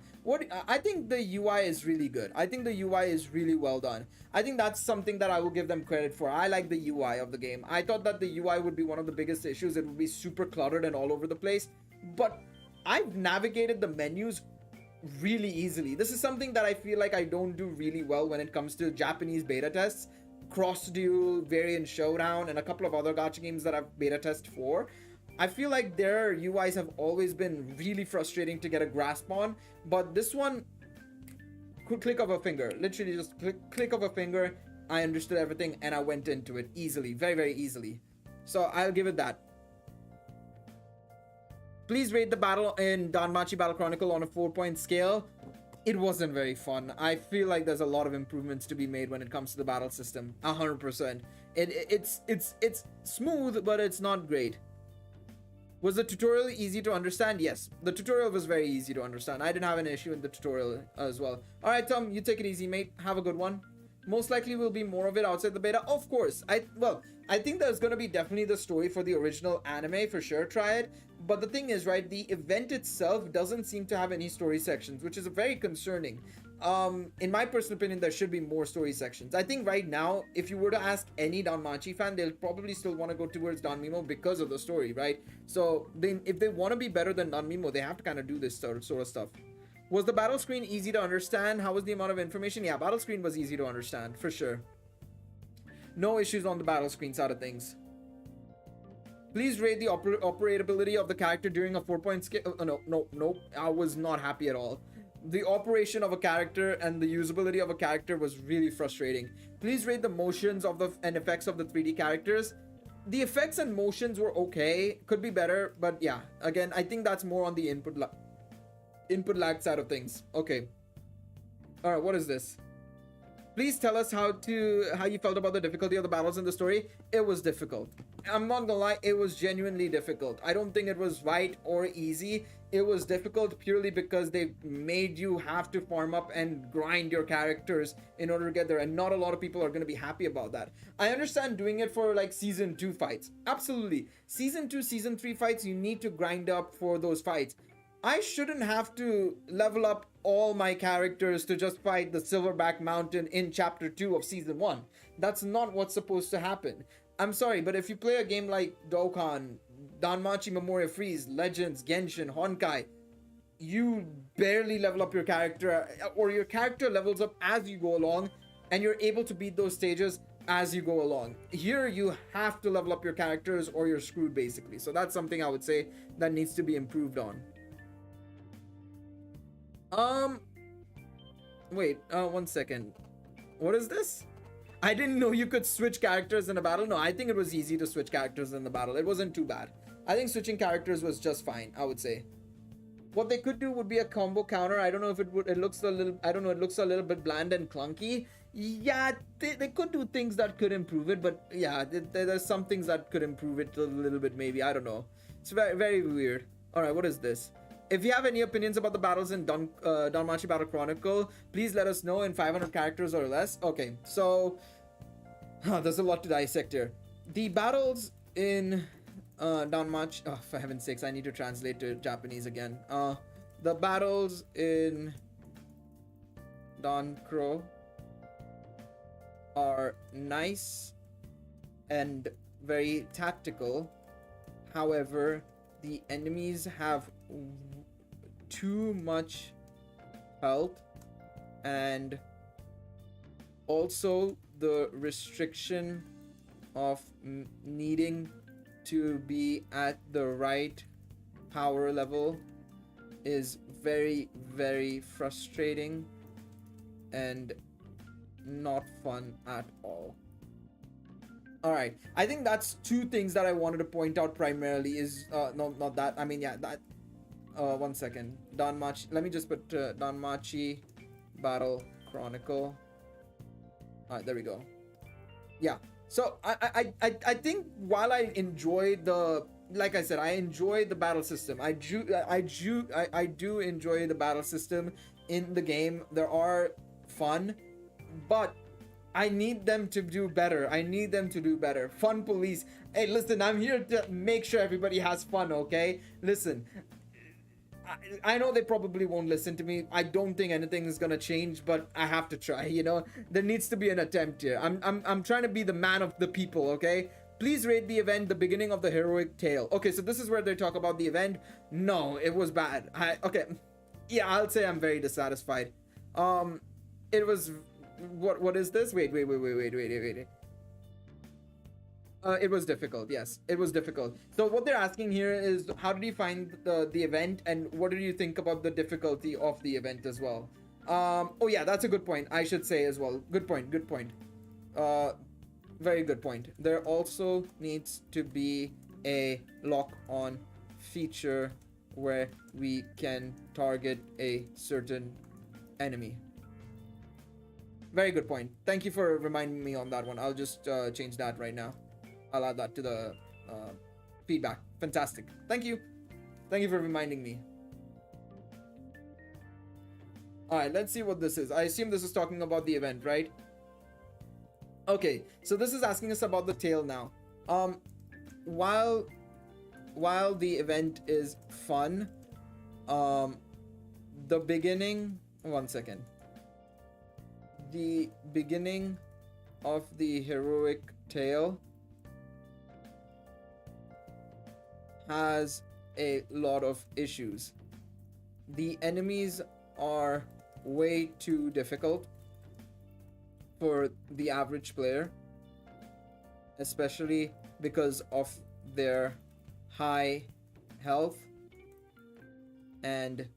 I think the UI is really good. I think the UI is really well done. I think that's something that I will give them credit for. I like the UI of the game. I thought that the UI would be one of the biggest issues. It would be super cluttered and all over the place. But I've navigated the menus really easily. This is something that I feel like I don't do really well when it comes to Japanese beta tests. Cross Duel, Variant Showdown, and a couple of other gacha games that I've beta tested for. I feel like their UIs have always been really frustrating to get a grasp on, but this one, click of a finger, literally just click of a finger, I understood everything and I went into it easily, very, very easily. So I'll give it that. Please rate the battle in Danmachi Battle Chronicle on a 4-point scale. It wasn't very fun. I feel like there's a lot of improvements to be made when it comes to the battle system. 100%. It's smooth, but it's not great. Was the tutorial easy to understand? Yes, the tutorial was very easy to understand. I didn't have an issue in the tutorial as well. All right, Tom, you take it easy, mate. Have a good one. Most likely will be more of it outside the beta. Of course. I think there's going to be definitely the story for the original anime, for sure. Try it. But the thing is, right, the event itself doesn't seem to have any story sections, which is very concerning. In my personal opinion, there should be more story sections. I think right now, if you were to ask any Danmachi fan, they'll probably still want to go towards Danmimo because of the story, right? So then if they want to be better than Danmimo, they have to kind of do this sort of stuff. Was the battle screen easy to understand? How was the amount of information? Yeah, battle screen was easy to understand, for sure. No issues on the battle screen side of things. Please rate the operability of the character during a 4-point scale. No. I was not happy at all. The operation of a character and the usability of a character was really frustrating. Please rate the motions of and effects of the 3D characters. The effects and motions were okay. Could be better, but yeah. Again, I think that's more on the input lag side of things. Okay. All right, what is this? Please tell us how you felt about the difficulty of the battles in the story. It was difficult. I'm not gonna lie, it was genuinely difficult. I don't think it was right or easy. It was difficult purely because they made you have to farm up and grind your characters in order to get there, and not a lot of people are gonna be happy about that. I understand doing it for like season 2 fights. Absolutely. Season 2, season 3 fights, you need to grind up for those fights. I shouldn't have to level up all my characters to just fight the Silverback Mountain in chapter 2 of season 1. That's not what's supposed to happen. I'm sorry, but if you play a game like Dokkan, Danmachi Memoria Freese, Legends, Genshin, Honkai, you barely level up your character, or your character levels up as you go along, and you're able to beat those stages as you go along. Here, you have to level up your characters or you're screwed, basically. So that's something I would say that needs to be improved on. Wait, 1 second. What is this? I didn't know you could switch characters in a battle. No, I think it was easy to switch characters in the battle. It wasn't too bad. I think switching characters was just fine, I would say. What they could do would be a combo counter. I don't know if it would. It looks a little. I don't know. It looks a little bit bland and clunky. Yeah, they could do things that could improve it, but yeah, there's some things that could improve it a little bit. Maybe, I don't know. It's very, very weird. All right, what is this? If you have any opinions about the battles in Danmachi Battle Chronicle, please let us know in 500 characters or less. Okay, so there's a lot to dissect here. The battles in Danmachi, oh, for heaven's sakes, I need to translate to Japanese again. The battles in Dancro are nice and very tactical. However, the enemies have too much health, and also the restriction of needing to be at the right power level is very, very frustrating and not fun at all. All right, I think that's two things that I wanted to point out primarily. Is no, not that. I mean, yeah, that. 1 second. Danmachi. Let me just put Danmachi Battle Chronicle. All right, there we go. Yeah, So I think while I enjoy the, like I said, I enjoy the battle system. I do enjoy the battle system in the game. There are fun, but I need them to do better. I need them to do better. Fun police. Hey, listen, I'm here to make sure everybody has fun, okay? Listen, I know they probably won't listen to me. I don't think anything is gonna change, but I have to try, you know? There needs to be an attempt here. I'm trying to be the man of the people, okay? Please rate the event the beginning of the heroic tale. Okay, so this is where they talk about the event. No, it was bad. Okay. Yeah, I'll say I'm very dissatisfied. It was... What is this? Wait. It was difficult. Yes, it was difficult. So what they're asking here is, how did you find the event, and what did you think about the difficulty of the event as well? Oh yeah, that's a good point. I should say as well. Good point. Very good point. There also needs to be a lock-on feature where we can target a certain enemy. Very good point. Thank you for reminding me on that one. I'll just change that right now. I'll add that to the feedback. Fantastic. Thank you. Thank you for reminding me. Alright, let's see what this is. I assume this is talking about the event, right? Okay, so this is asking us about the tale now. While the event is fun, the beginning... One second. The beginning of the heroic tale has a lot of issues. The enemies are way too difficult for the average player, especially because of their high health and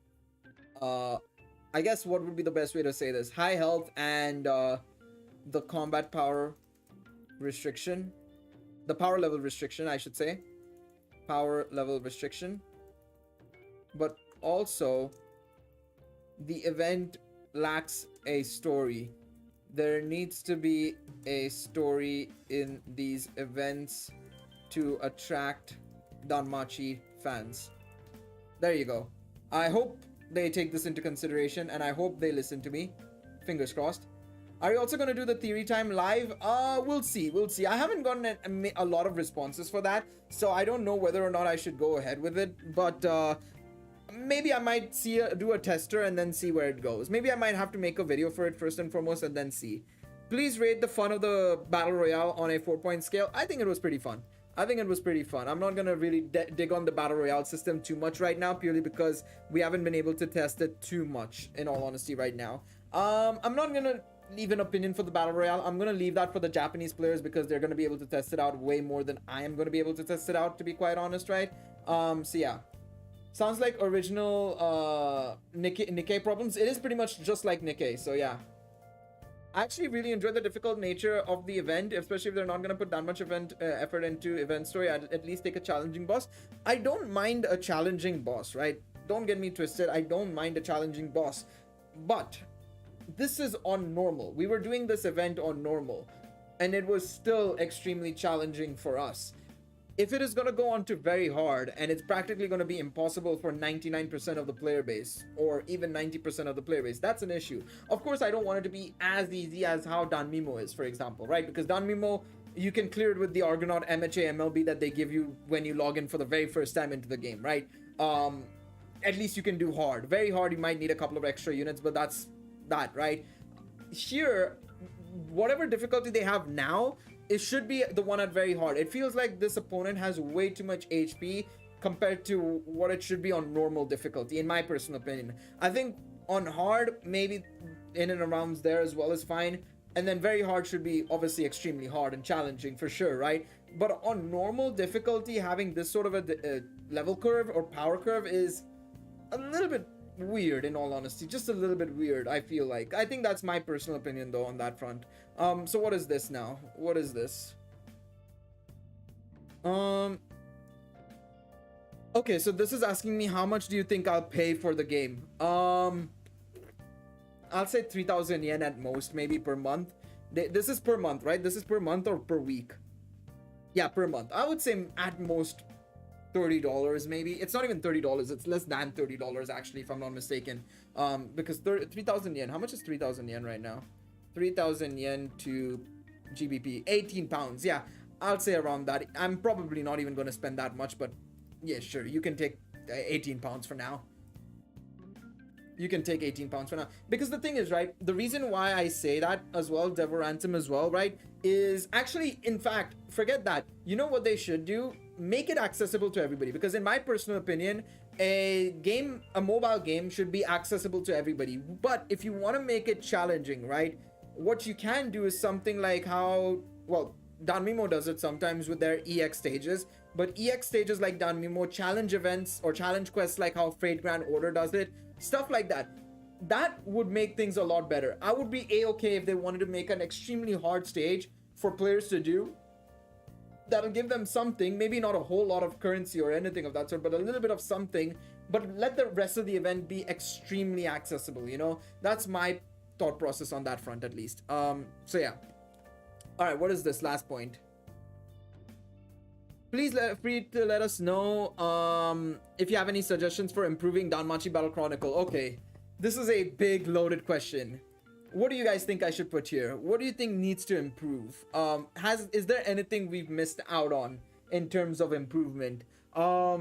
I guess what would be the best way to say this? High health and the combat power restriction. The power level restriction, I should say. Power level restriction. But also, the event lacks a story. There needs to be a story in these events to attract Danmachi fans. There you go. I hope they take this into consideration, and I hope they listen to me. Fingers crossed. Are you also going to do the theory time live? We'll see. I haven't gotten a lot of responses for that, so I don't know whether or not I should go ahead with it, but maybe I might do a tester and then see where it goes. Maybe I might have to make a video for it first and foremost and then see. Please rate the fun of the Battle Royale on a 4-point scale. I think it was pretty fun. I'm not gonna really dig on the Battle Royale system too much right now, purely because we haven't been able to test it too much, in all honesty, right now. I'm not gonna leave an opinion for the Battle Royale. I'm gonna leave that for the Japanese players, because they're gonna be able to test it out way more than I am gonna be able to test it out, to be quite honest, right? So yeah. Sounds like original Nikkei problems. It is pretty much just like Nikkei, so yeah. I actually really enjoyed the difficult nature of the event, especially if they're not going to put that much effort into event story. I'd at least take a challenging boss. I don't mind a challenging boss, right? Don't get me twisted. I don't mind a challenging boss. But this is on normal. We were doing this event on normal, and it was still extremely challenging for us. If it is going to go on to very hard, and it's practically going to be impossible for 99% of the player base, or even 90% of the player base, that's an issue. Of course, I don't want it to be as easy as how Danmimo is, for example, right? Because Danmimo, you can clear it with the Argonaut MHA MLB that they give you when you log in for the very first time into the game, right? At least you can do hard. Very hard, you might need a couple of extra units, but that's that, right? Here, whatever difficulty they have now, it should be the one at very hard. It feels like this opponent has way too much HP compared to what it should be on normal difficulty, in my personal opinion. I think on hard, maybe in and around there as well is fine. And then very hard should be obviously extremely hard and challenging for sure, right? But on normal difficulty, having this sort of a level curve or power curve is a little bit weird, in all honesty. Just a little bit weird, I feel like. I think that's my personal opinion though on that front. So what is this now? What is this? Okay, so this is asking me how much do you think I'll pay for the game? I'll say 3,000 yen at most, maybe per month. This is per month, right? This is per month or per week? Yeah, per month. I would say at most $30 maybe. It's not even $30. It's less than $30 actually, if I'm not mistaken. Because 3,000 yen. How much is 3,000 yen right now? 3,000 yen to GBP. 18 pounds. Yeah, I'll say around that. I'm probably not even going to spend that much, but yeah, sure. You can take 18 pounds for now. You can take 18 pounds for now. Because the thing is, right, the reason why I say that as well, Devorantum as well, right, is actually, in fact, forget that. You know what they should do? Make it accessible to everybody. Because in my personal opinion, a mobile game should be accessible to everybody. But if you want to make it challenging, right, what you can do is something like how, well, Danmimo does it sometimes with their EX stages. But EX stages like Danmimo, challenge events or challenge quests like how Freight Grand Order does it, stuff like that, that would make things a lot better. I would be a-okay if they wanted to make an extremely hard stage for players to do. That'll give them something, maybe not a whole lot of currency or anything of that sort, but a little bit of something, but let the rest of the event be extremely accessible, you know? That's my thought process on that front, at least. So yeah. All right, what is this last point? Please free to let us know if you have any suggestions for improving Danmachi Battle Chronicle. Okay, this is a big loaded question. What do you guys think I should put here? What do you think needs to improve? Is there anything we've missed out on in terms of improvement? I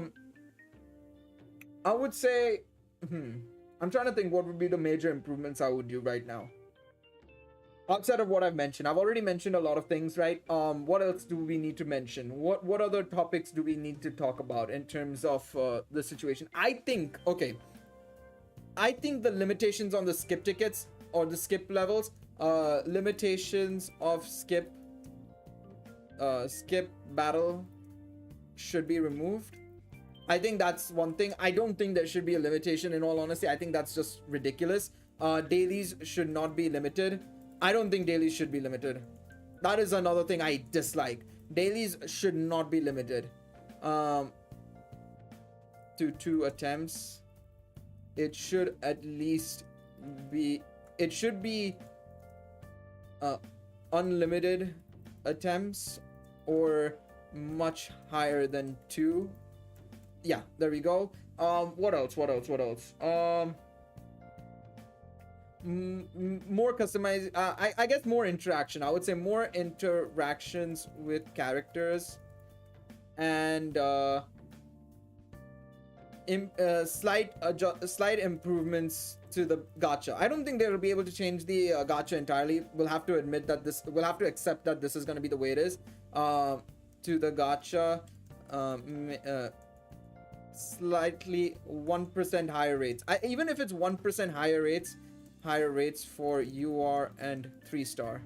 would say, I'm trying to think what would be the major improvements I would do right now. Outside of what I've mentioned, I've already mentioned a lot of things, right? What else do we need to mention? What other topics do we need to talk about in terms of the situation? I think the limitations on the skip tickets or the skip levels, limitations of skip battle should be removed. I think that's one thing. I don't think there should be a limitation, in all honesty. I think that's just ridiculous. Dailies should not be limited. I don't think dailies should be limited. That is another thing I dislike. Dailies should not be limited to 2 attempts. It should at least be, it should be unlimited attempts or much higher than 2. Yeah, there we go. What else? More customized, I guess more interaction. I would say more interactions with characters and slight improvements to the gacha. I don't think they'll be able to change the gacha entirely. We'll have to admit that we'll have to accept that this is going to be the way it is. To the gacha, slightly 1% higher rates. Even if it's 1% higher rates for UR and 3-star.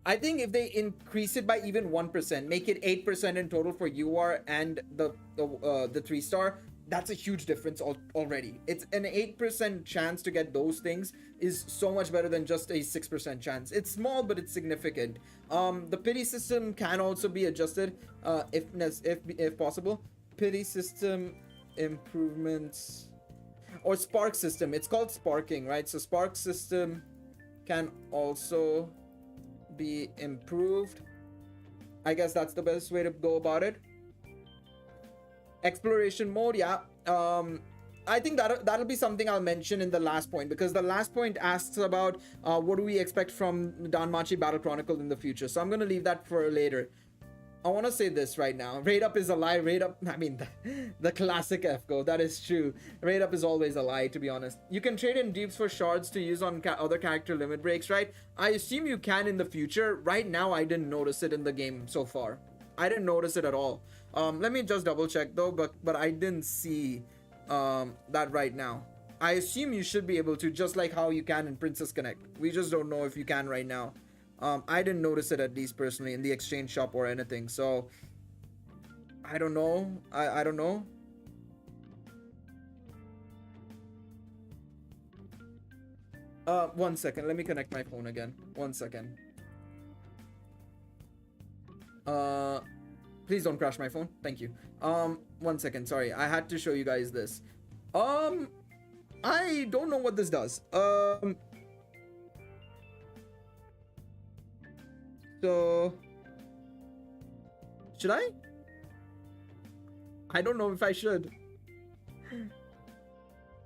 I think if they increase it by even 1%, make it 8% in total for UR and the 3-star, that's a huge difference already. It's an 8% chance to get those things is so much better than just a 6% chance. It's small, but it's significant. The pity system can also be adjusted if possible. Pity system improvements. Or spark system, it's called sparking, right? So spark system can also be improved. I guess that's the best way to go about it. Exploration mode, yeah. I think that'll be something I'll mention in the last point, because the last point asks about what do we expect from Danmachi Battle Chronicle in the future. So I'm gonna leave that for later. I want to say this right now. Raid up is a lie. Raid up, I mean, the classic FGO. That is true. Raid up is always a lie, to be honest. You can trade in dupes for shards to use on other character limit breaks, right? I assume you can in the future. Right now, I didn't notice it in the game so far. I didn't notice it at all. Let me just double check though, but I didn't see that right now. I assume you should be able to, just like how you can in Princess Connect. We just don't know if you can right now. I didn't notice it, at least personally, in the exchange shop or anything. So I don't know. I don't know. One second. Let me connect my phone again. 1 second. Please don't crash my phone. Thank you. 1 second. Sorry. I had to show you guys this. I don't know what this does. So should I? I don't know if I should.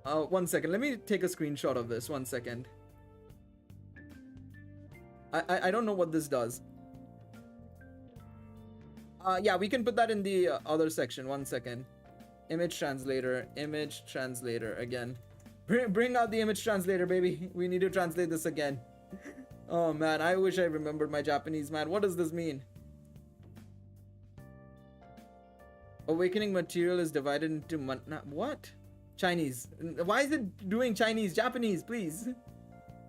1 second. Let me take a screenshot of this. 1 second. I don't know what this does. Yeah, we can put that in the other section. 1 second. Image translator again. Bring out the image translator, baby. We need to translate this again. Oh man, I wish I remembered my Japanese, man. What does this mean? Awakening material is divided into what? Chinese. Why is it doing Chinese? Japanese, please.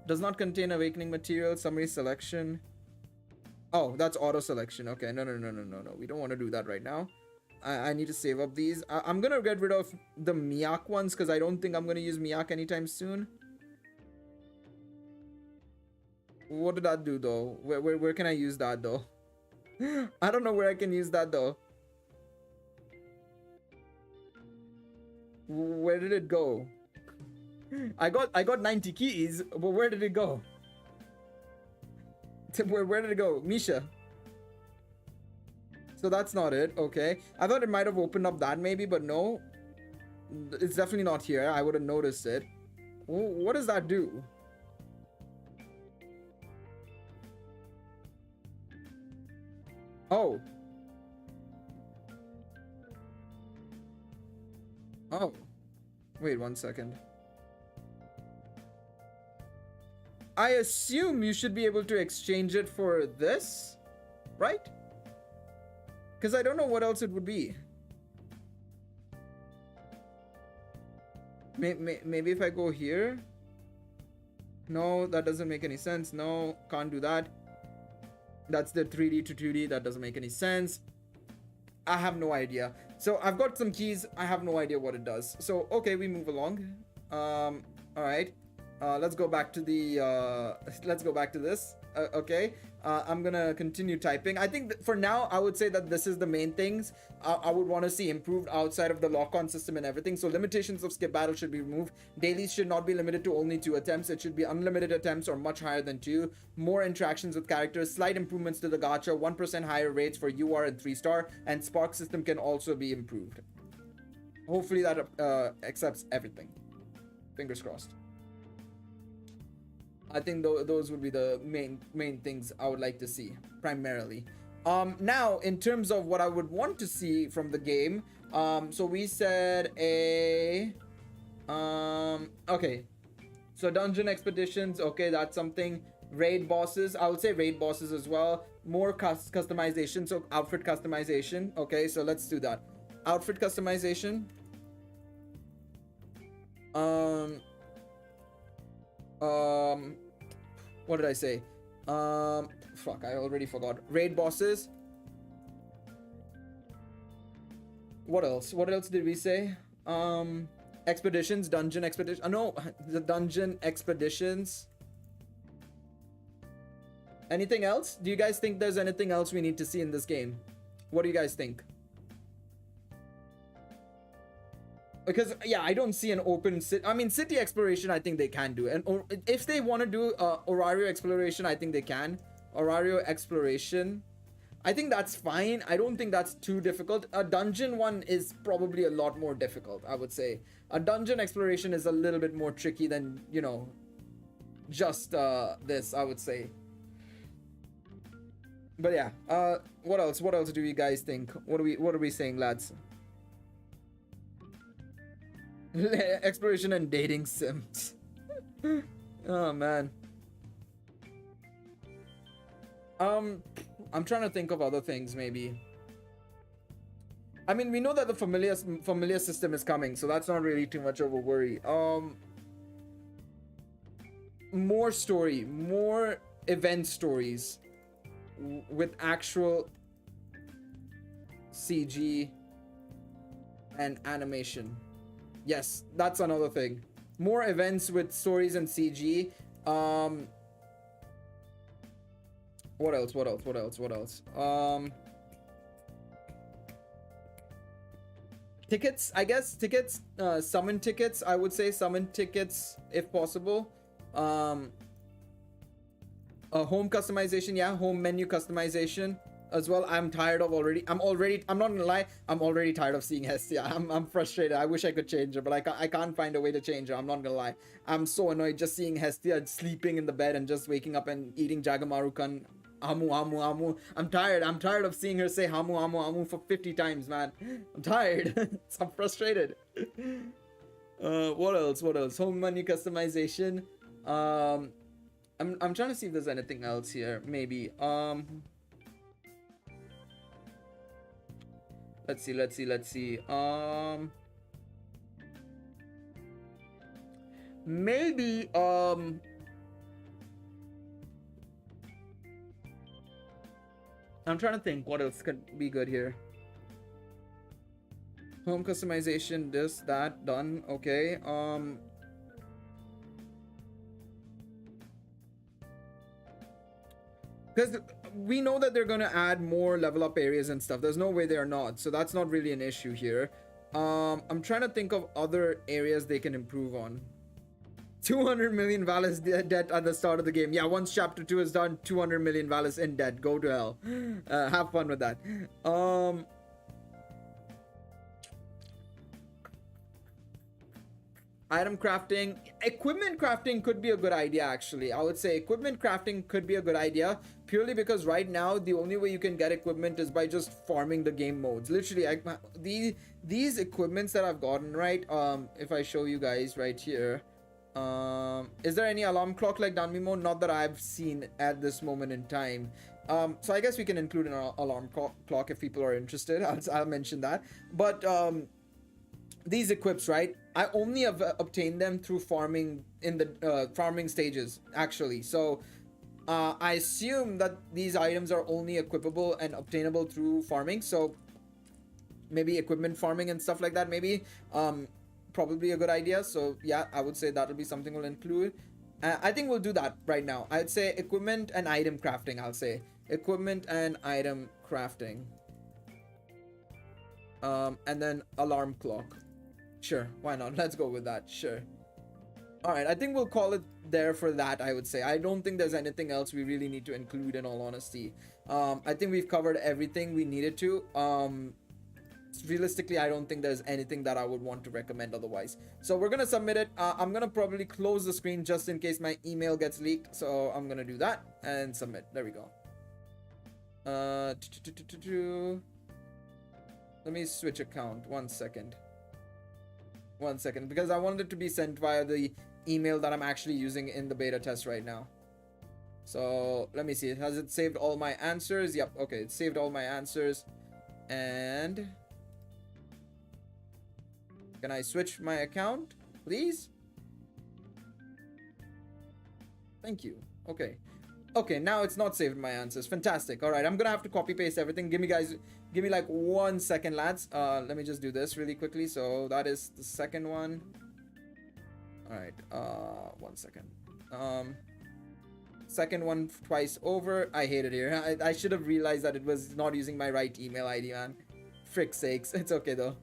Does not contain awakening material. Summary selection. Oh, that's auto selection. Okay, no. We don't want to do that right now. I need to save up these. I'm gonna get rid of the Miak ones because I don't think I'm gonna use Miak anytime soon. What did that do though? Where can I use that though? I don't know where I can use that though. Where did it go? I got 90 keys, but where did it go? Where did it go? Misha. So that's not it. Okay. I thought it might have opened up that maybe, but no. It's definitely not here. I would have noticed it. What does that do? Oh. Oh. Wait 1 second. I assume you should be able to exchange it for this, right? Because I don't know what else it would be. Maybe if I go here? No, that doesn't make any sense. No, can't do that. That's the 3D to 2D. That doesn't make any sense. I have no idea. So I've got some keys. I have no idea what it does. So, okay, we move along. All right. Let's go back to the let's go back to this. Okay, I'm gonna continue typing. I think for now I would say that this is the main things I would want to see improved outside of the lock-on system and everything. So limitations of skip battle should be removed. Dailies should not be limited to only 2 attempts. It should be unlimited attempts or much higher than 2. More interactions with characters, slight improvements to the gacha, 1% higher rates for UR and 3-star, and spark system can also be improved. Hopefully that accepts everything. Fingers crossed. I think those would be the main things I would like to see primarily. Now in terms of what I would want to see from the game, so we said okay, so dungeon expeditions, okay, that's something. Raid bosses, I would say raid bosses as well. More customization, so outfit customization. Okay, so let's do that. Outfit customization. What did I say? Fuck, I already forgot. Raid bosses. What else? What else did we say? Expeditions, dungeon expedition. No, the dungeon expeditions. Anything else? Do you guys think there's anything else we need to see in this game? What do you guys think? Because yeah, I don't see an open city. I mean, city exploration, I think they can do, and or if they want to do Orario exploration, I think they can. Orario exploration, I think that's fine. I don't think that's too difficult. A dungeon one is probably a lot more difficult. I would say a dungeon exploration is a little bit more tricky than, you know, just this. I would say. But yeah, what else? What else do you guys think? What are we saying, lads? Exploration and dating sims. Oh man. I'm trying to think of other things maybe. I mean, we know that the familiar system is coming, so that's not really too much of a worry. More story, more event stories with actual CG and animation. Yes, that's another thing. More events with stories and CG. What else? Tickets, I guess. Tickets, summon tickets. I would say summon tickets if possible. Home customization, yeah, home menu customization as well. I'm tired of already. I'm not gonna lie. I'm already tired of seeing Hestia. I'm frustrated. I wish I could change her, but I can't find a way to change her. I'm not gonna lie. I'm so annoyed just seeing Hestia sleeping in the bed and just waking up and eating Jagamaru-kun. Hamu, hamu, hamu. I'm tired. I'm tired of seeing her say hamu, hamu, hamu for 50 times, man. I'm tired. I'm frustrated. What else? What else? Home menu customization. I'm trying to see if there's anything else here. Maybe. Let's see. Maybe I'm trying to think what else could be good here. Home customization, this, that, done. Okay. Because we know that they're gonna add more level up areas and stuff. There's no way they're not, so that's not really an issue here. I'm trying to think of other areas they can improve on. 200 million Valis debt at the start of the game. Yeah, once chapter 2 is done, 200 million Valis in debt. Go to hell. Have fun with that. Item crafting, equipment crafting could be a good idea. Actually, I would say equipment crafting could be a good idea, purely because right now the only way you can get equipment is by just farming the game modes. Literally, these equipments that I've gotten, right, if I show you guys right here, is there any alarm clock like Danmi mode? Not that I've seen at this moment in time. So I guess we can include an alarm clock if people are interested. I'll mention that. But these equips, right, I only have obtained them through farming in the farming stages, actually. So I assume that these items are only equipable and obtainable through farming. So maybe equipment farming and stuff like that, maybe probably a good idea. So yeah, I would say that'll be something we'll include. I think we'll do that right now. I'd say equipment and item crafting. I'll say equipment and item crafting, and then alarm clock. Sure, why not? Let's go with that. Sure. All right, I think we'll call it there for that. I would say I don't think there's anything else we really need to include, in all honesty. I think we've covered everything we needed to. Realistically, I don't think there's anything that I would want to recommend otherwise. So we're gonna submit it. I'm gonna probably close the screen just in case my email gets leaked, so I'm gonna do that and submit. There we go. Let me switch account. 1 second, because I wanted it to be sent via the email that I'm actually using in the beta test right now. So let me see. Has it saved all my answers? Yep. Okay, it saved all my answers. And can I switch my account, please? Thank you. Okay, now it's not saved my answers. Fantastic. All right, I'm gonna have to copy paste everything. Give me like 1 second, lads. Let me just do this really quickly. So that is the second one. All right, 1 second. Second one twice over. I hate it here. I should have realized that it was not using my right email ID, man. Frick's sakes. It's okay though.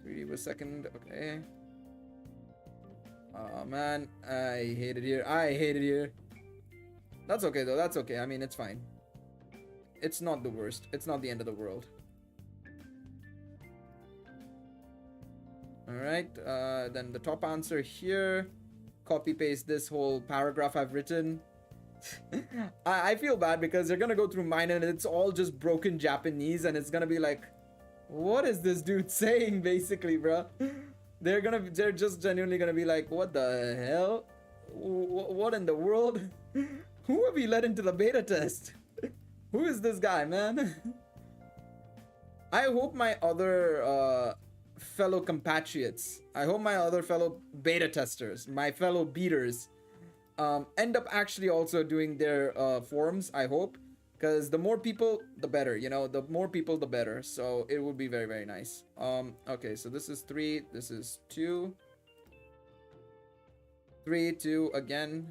3D per second. Okay. Oh man, I hate it here. That's okay though. That's okay. I mean, it's fine. It's not the worst. It's not the end of the world. All right. Then the top answer here. Copy paste this whole paragraph I've written. I feel bad because they're gonna go through mine and it's all just broken Japanese, and it's gonna be like, what is this dude saying, basically, bro? They're just genuinely gonna be like, what the hell? What in the world? Who have we let into the beta test? Who is this guy, man? I hope my other fellow compatriots, I hope my other fellow beta testers, my fellow beaters, end up actually also doing their forums. I hope, because the more people the better, you know, the more people the better, so it would be very, very nice. Okay, so this is 3, this is 2, 3, 2 again.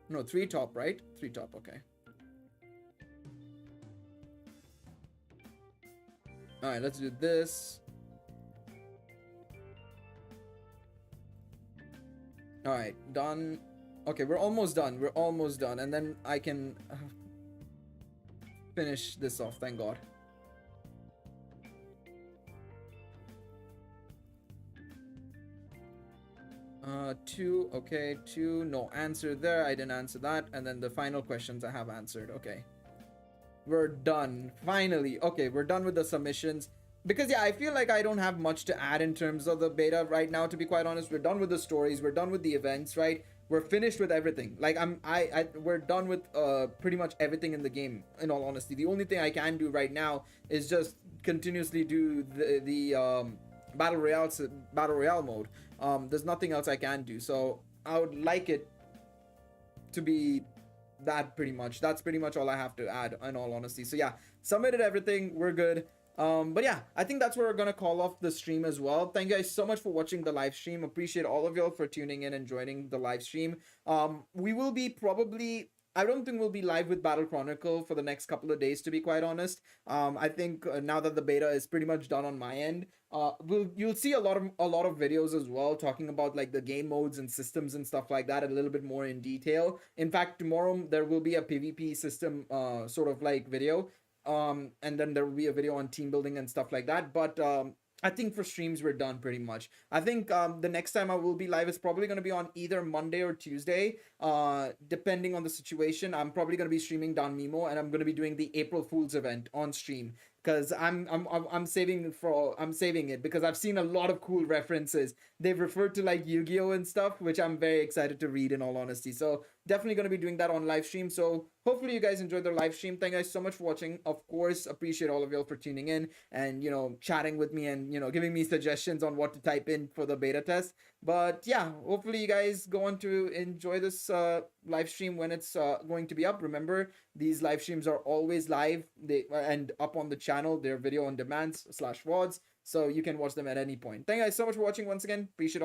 No, 3 top, right? 3 top. Okay. All right, let's do this. All right, done. Okay, we're almost done. We're almost done. And then I can finish this off, thank God. Two, okay, two, no answer there. I didn't answer that. And then the final questions I have answered. Okay. We're done. Finally. Okay, we're done with the submissions. Because yeah, I feel like I don't have much to add in terms of the beta right now, to be quite honest. We're done with the stories, we're done with the events, right? We're finished with everything. Like we're done with pretty much everything in the game, in all honesty. The only thing I can do right now is just continuously do the battle royale mode. There's nothing else I can do. So I would like it to be that pretty much. That's pretty much all I have to add, in all honesty. So yeah, submitted everything, we're good. But yeah, I think that's where we're gonna call off the stream as well. Thank you guys so much for watching the live stream. Appreciate all of y'all for tuning in and joining the live stream. We will be probably, I don't think we'll be live with Battle Chronicle for the next couple of days, to be quite honest. I think now that the beta is pretty much done on my end, you'll see a lot of videos as well talking about like the game modes and systems and stuff like that a little bit more in detail. In fact, tomorrow there will be a PvP system sort of like video. And then there will be a video on team building and stuff like that. But I think for streams we're done pretty much. I think the next time I will be live is probably going to be on either Monday or Tuesday, depending on the situation. I'm probably going to be streaming Danmimo, and I'm going to be doing the April Fool's event on stream, because I'm saving it because I've seen a lot of cool references. They've referred to like Yu-Gi-Oh and stuff, which I'm very excited to read, in all honesty. So definitely going to be doing that on live stream. So hopefully you guys enjoyed the live stream. Thank you guys so much for watching. Of course, appreciate all of y'all for tuning in and, you know, chatting with me and, you know, giving me suggestions on what to type in for the beta test. But yeah, hopefully you guys go on to enjoy this live stream when it's going to be up. Remember, these live streams are always live, and up on the channel. They're video on demand /VODs, so you can watch them at any point. Thank you guys so much for watching once again. Appreciate